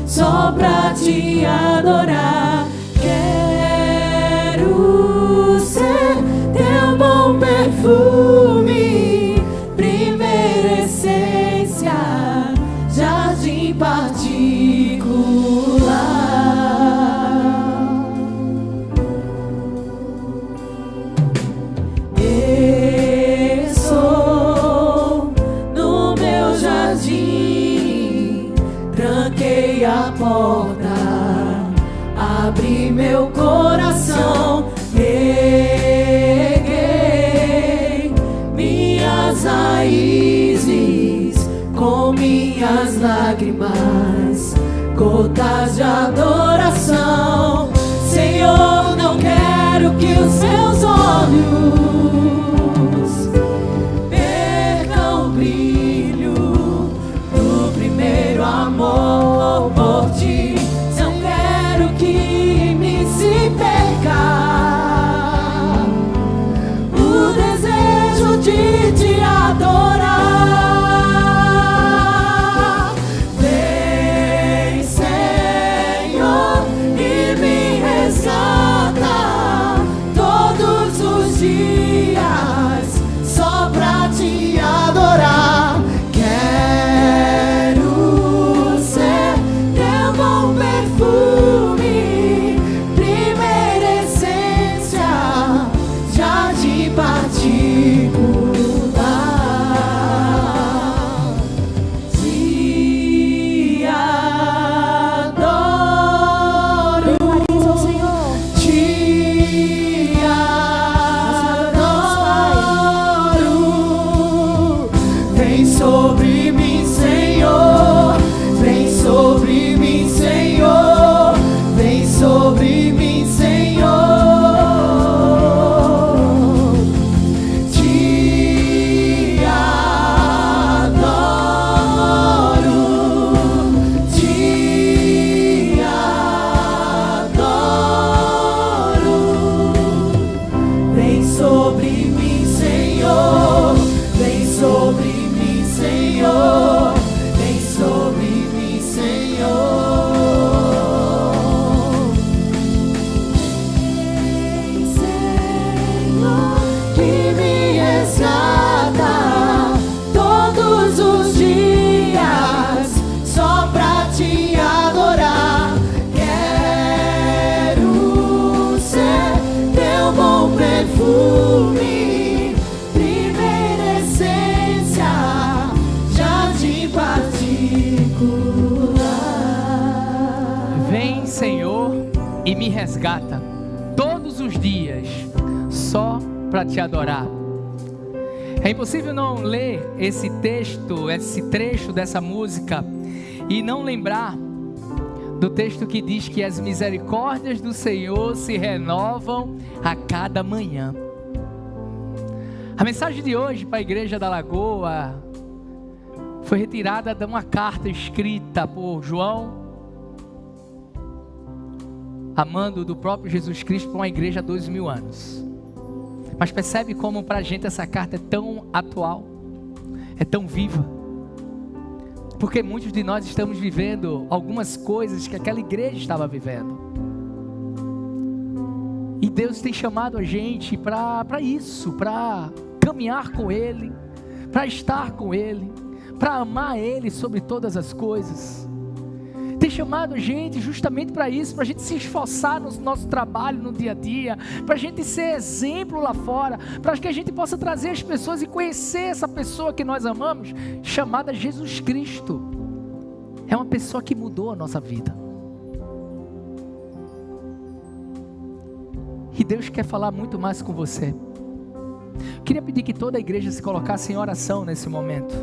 Speaker 2: Só pra te adorar, quero ser teu bom perfume, primeira essência, jardim particular. Eu sou no meu jardim, tranquei a porta, abri meu coração, reguei minhas raízes com minhas lágrimas, gotas de adoração. Senhor, não quero que os seus olhos percam o brilho do primeiro amor por ti. Não quero que me se perca o desejo de te adorar. Vem, Senhor, e me resgata todos os dias só pra te adorar. Quero ser teu bom perfume, primeira essência, jardim particular. Te adoro, te adoro. Vem sobre mim, Senhor, vem sobre mim, Senhor, vem sobre mim, Senhor. Te adoro, te adoro. Vem sobre mim, Senhor, vem sobre mim, Senhor, vem sobre mim, Senhor. Vem, Senhor, que me resgata todos os dias só pra te adorar. Quero ser teu bom perfume, primeira essência, jardim particular.
Speaker 1: Vem, Senhor, e me resgata todos os dias só para te adorar. É impossível não ler esse texto, esse trecho dessa música e não lembrar do texto que diz que as misericórdias do Senhor se renovam a cada manhã. A mensagem de hoje para a Igreja da Lagoa foi retirada de uma carta escrita por João, a mando do próprio Jesus Cristo, para uma igreja há 2000 anos. Mas percebe como para a gente essa carta é tão atual, é tão viva? Porque muitos de nós estamos vivendo algumas coisas que aquela igreja estava vivendo. E Deus tem chamado a gente para isso, para caminhar com Ele, para estar com Ele, para amar Ele sobre todas as coisas. Tem chamado a gente justamente para isso, para a gente se esforçar no nosso trabalho, no dia a dia, para a gente ser exemplo lá fora, para que a gente possa trazer as pessoas e conhecer essa pessoa que nós amamos, chamada Jesus Cristo. É uma pessoa que mudou a nossa vida. E Deus quer falar muito mais com você. Queria pedir que toda a igreja se colocasse em oração nesse momento.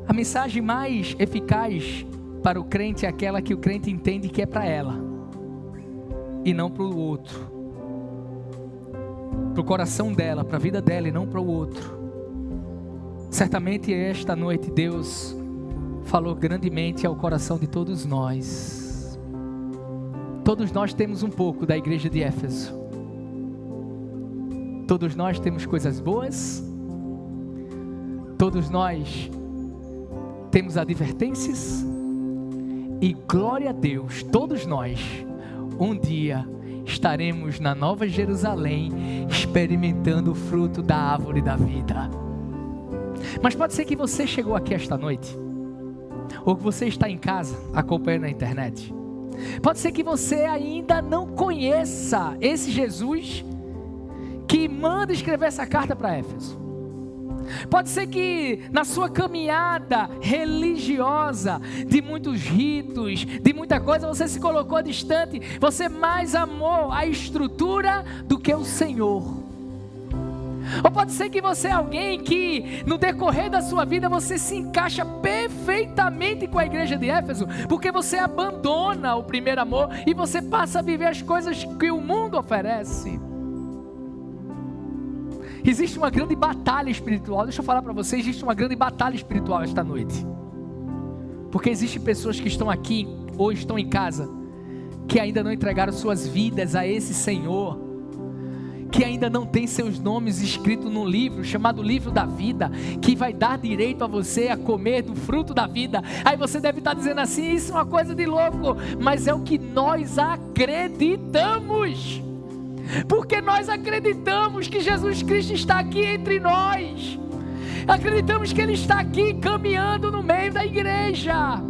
Speaker 1: A mensagem mais eficaz para o crente é aquela que o crente entende que é para ela e não para o outro, para o coração dela, para a vida dela e não para o outro. Certamente esta noite Deus falou grandemente ao coração de todos nós. Todos nós temos um pouco da igreja de Éfeso. Todos nós temos coisas boas. Todos nós temos advertências. E glória a Deus, todos nós, um dia estaremos na Nova Jerusalém, experimentando o fruto da árvore da vida. Mas pode ser que você chegou aqui esta noite, ou que você está em casa, acompanhando na internet. Pode ser que você ainda não conheça esse Jesus que manda escrever essa carta para Éfeso. Pode ser que na sua caminhada religiosa, de muitos ritos, de muita coisa, você se colocou distante, você mais amou a estrutura do que o Senhor. Ou pode ser que você é alguém que no decorrer da sua vida você se encaixa perfeitamente com a igreja de Éfeso, porque você abandona o primeiro amor e você passa a viver as coisas que o mundo oferece. Existe uma grande batalha espiritual. Deixa eu falar para você, existe uma grande batalha espiritual esta noite. Porque existem pessoas que estão aqui, ou estão em casa, que ainda não entregaram suas vidas a esse Senhor, que ainda não tem seus nomes escritos num livro, chamado livro da vida, que vai dar direito a você a comer do fruto da vida. Aí você deve estar dizendo assim, isso é uma coisa de louco, mas é o que nós acreditamos. Porque nós acreditamos que Jesus Cristo está aqui entre nós. Acreditamos que Ele está aqui caminhando no meio da igreja.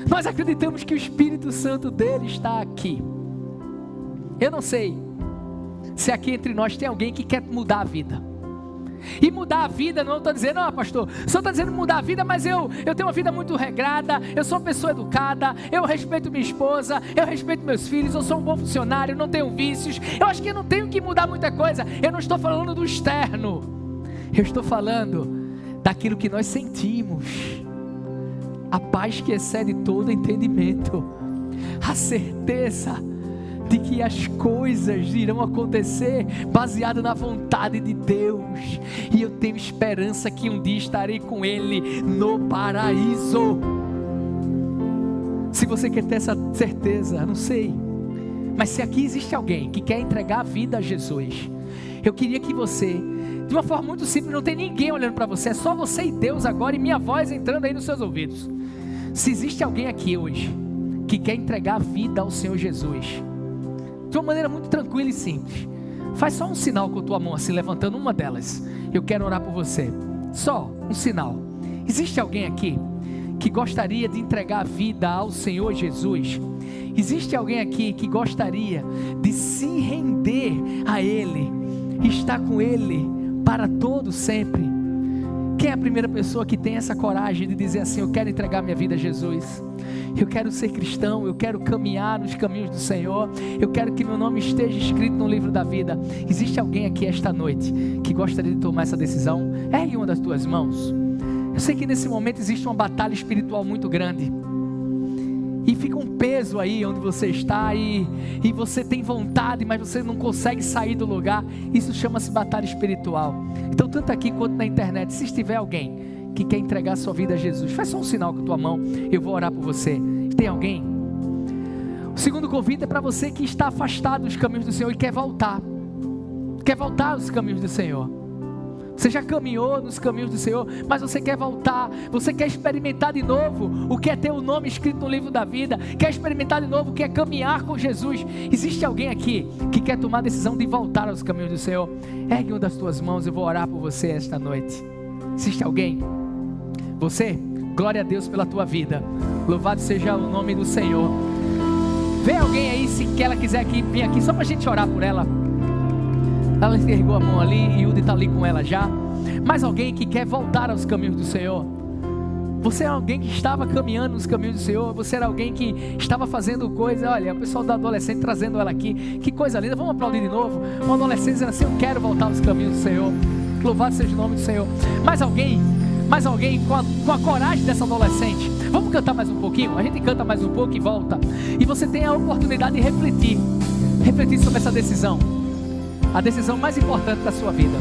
Speaker 1: Nós acreditamos que o Espírito Santo dele está aqui. Eu não sei se aqui entre nós tem alguém que quer mudar a vida. E mudar a vida, não estou dizendo, pastor, só está dizendo mudar a vida, mas eu tenho uma vida muito regrada, eu sou uma pessoa educada, eu respeito minha esposa, eu respeito meus filhos, eu sou um bom funcionário, não tenho vícios, eu acho que eu não tenho que mudar muita coisa. Eu não estou falando do externo, eu estou falando daquilo que nós sentimos, a paz que excede todo entendimento, a certeza de que as coisas irão acontecer baseado na vontade de Deus, e eu tenho esperança que um dia estarei com Ele no paraíso. Se você quer ter essa certeza, não sei, mas se aqui existe alguém que quer entregar a vida a Jesus, eu queria que você, de uma forma muito simples, não tem ninguém olhando para você, é só você e Deus agora, e minha voz entrando aí nos seus ouvidos. Se existe alguém aqui hoje que quer entregar a vida ao Senhor Jesus, de uma maneira muito tranquila e simples, faz só um sinal com a tua mão assim, levantando uma delas. Eu quero orar por você, só um sinal. Existe alguém aqui que gostaria de entregar a vida ao Senhor Jesus? Existe alguém aqui que gostaria de se render a Ele, estar com Ele para todo sempre? Quem é a primeira pessoa que tem essa coragem de dizer assim, eu quero entregar minha vida a Jesus, eu quero ser cristão, eu quero caminhar nos caminhos do Senhor, eu quero que meu nome esteja escrito no livro da vida? Existe alguém aqui esta noite que gostaria de tomar essa decisão? Ergue uma das tuas mãos. Eu sei que nesse momento existe uma batalha espiritual muito grande, e fica um peso aí onde você está, e você tem vontade, mas você não consegue sair do lugar. Isso chama-se batalha espiritual. Então, tanto aqui quanto na internet, se estiver alguém que quer entregar sua vida a Jesus, faz só um sinal com a tua mão, eu vou orar por você. Tem alguém? O segundo convite é para você que está afastado dos caminhos do Senhor e quer voltar aos caminhos do Senhor. Você já caminhou nos caminhos do Senhor, mas você quer voltar, você quer experimentar de novo o que é ter o nome escrito no livro da vida, quer experimentar de novo o que é caminhar com Jesus. Existe alguém aqui que quer tomar a decisão de voltar aos caminhos do Senhor? Ergue uma das tuas mãos, eu vou orar por você esta noite. Existe alguém? Você? Glória a Deus pela tua vida, louvado seja o nome do Senhor. Vê alguém aí, se ela quiser vir aqui, só para a gente orar por ela. Ela ergueu a mão ali e o Udi está ali com ela já. Mais alguém que quer voltar aos caminhos do Senhor? Você é alguém que estava caminhando nos caminhos do Senhor? Você era alguém que estava fazendo coisa? Olha, o pessoal da adolescente trazendo ela aqui, que coisa linda. Vamos aplaudir de novo. Uma adolescente dizendo assim: eu quero voltar aos caminhos do Senhor. Louvado seja o nome do Senhor. Mais alguém com a coragem dessa adolescente? Vamos cantar mais um pouquinho? A gente canta mais um pouco e volta. E você tem a oportunidade de refletir sobre essa decisão, a decisão mais importante da sua vida.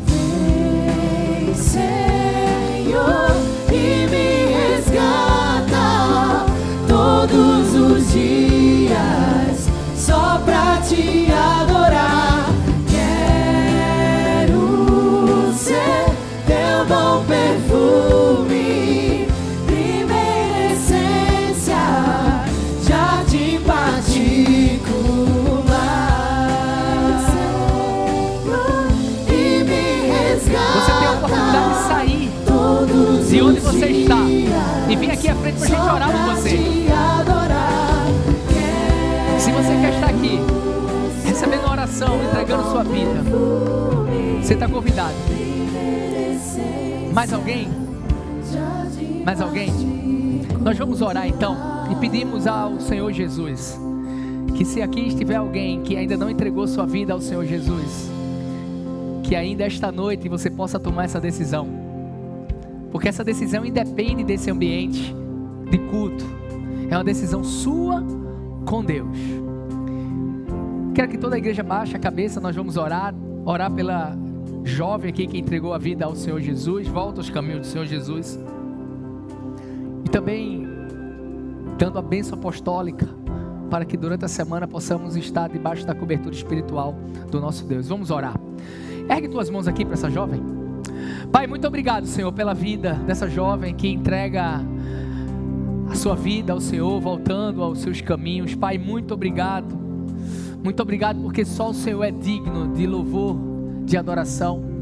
Speaker 2: Vem, Senhor, e me resgata todos os dias, só pra te adorar. Quero ser teu bom perfume, primeira essência, jardim particular.
Speaker 1: Você tem a oportunidade de sair de onde você está e vir aqui à frente para a gente orar por você. Se você quer estar aqui recebendo uma oração, entregando sua vida, você está convidado. Mais alguém? Mais alguém? Nós vamos orar então e pedimos ao Senhor Jesus que, se aqui estiver alguém que ainda não entregou sua vida ao Senhor Jesus, que ainda esta noite você possa tomar essa decisão, porque essa decisão independe desse ambiente de culto, é uma decisão sua com Deus. Quero que toda a igreja baixe a cabeça. Nós vamos orar pela jovem aqui que entregou a vida ao Senhor Jesus, volta aos caminhos do Senhor Jesus, e também dando a bênção apostólica para que durante a semana possamos estar debaixo da cobertura espiritual do nosso Deus. Vamos orar. Ergue tuas mãos aqui para essa jovem. Pai, muito obrigado, Senhor, pela vida dessa jovem que entrega a sua vida ao Senhor, voltando aos seus caminhos. Pai, muito obrigado porque só o Senhor é digno de louvor, de adoração.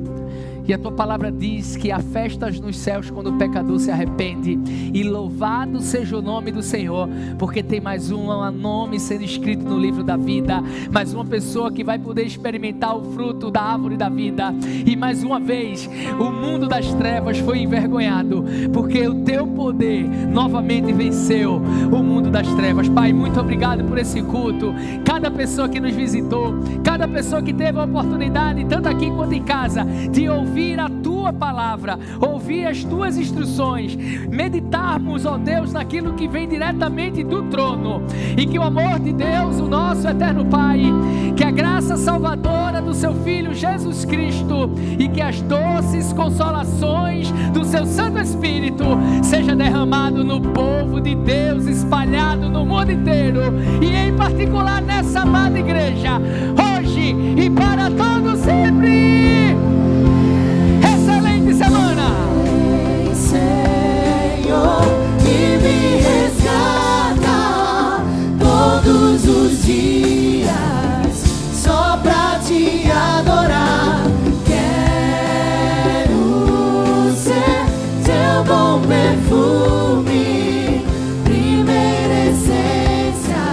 Speaker 1: E a tua palavra diz que há festas nos céus quando o pecador se arrepende. E louvado seja o nome do Senhor, porque tem mais um nome sendo escrito no livro da vida, mais uma pessoa que vai poder experimentar o fruto da árvore da vida. E mais uma vez o mundo das trevas foi envergonhado, porque o teu poder novamente venceu o mundo das trevas. Pai, muito obrigado por esse culto. Cada pessoa que nos visitou, cada pessoa que teve a oportunidade, tanto aqui quanto em casa, de ouvir a tua palavra, ouvir as tuas instruções, meditarmos, ó Deus, naquilo que vem diretamente do trono, e que o amor de Deus, o nosso eterno Pai, que a graça salvadora do seu Filho Jesus Cristo e que as doces consolações do seu Santo Espírito seja derramado no povo de Deus espalhado no mundo inteiro, e em particular nessa amada igreja, hoje e para todo sempre. Semana.
Speaker 2: Senhor, que me resgata todos os dias, só pra te adorar. Quero ser teu bom perfume, primeira essência,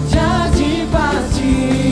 Speaker 2: jardim particular.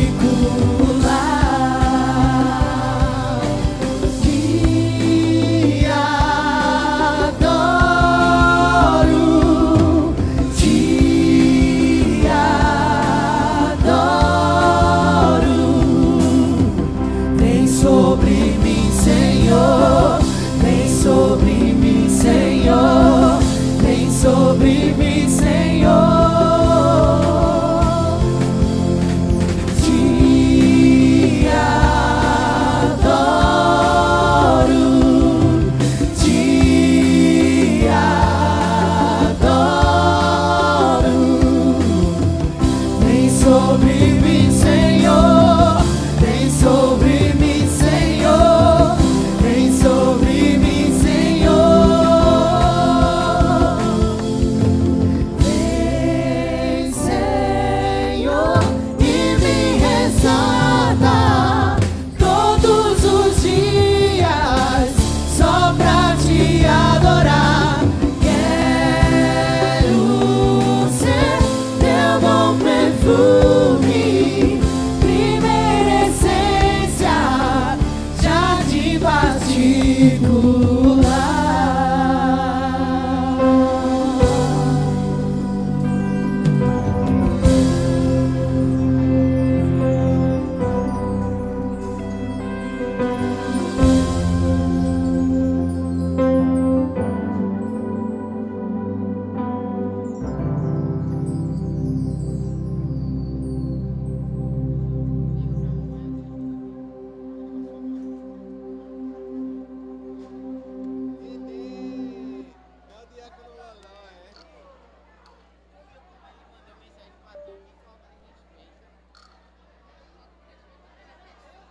Speaker 2: faz te curar.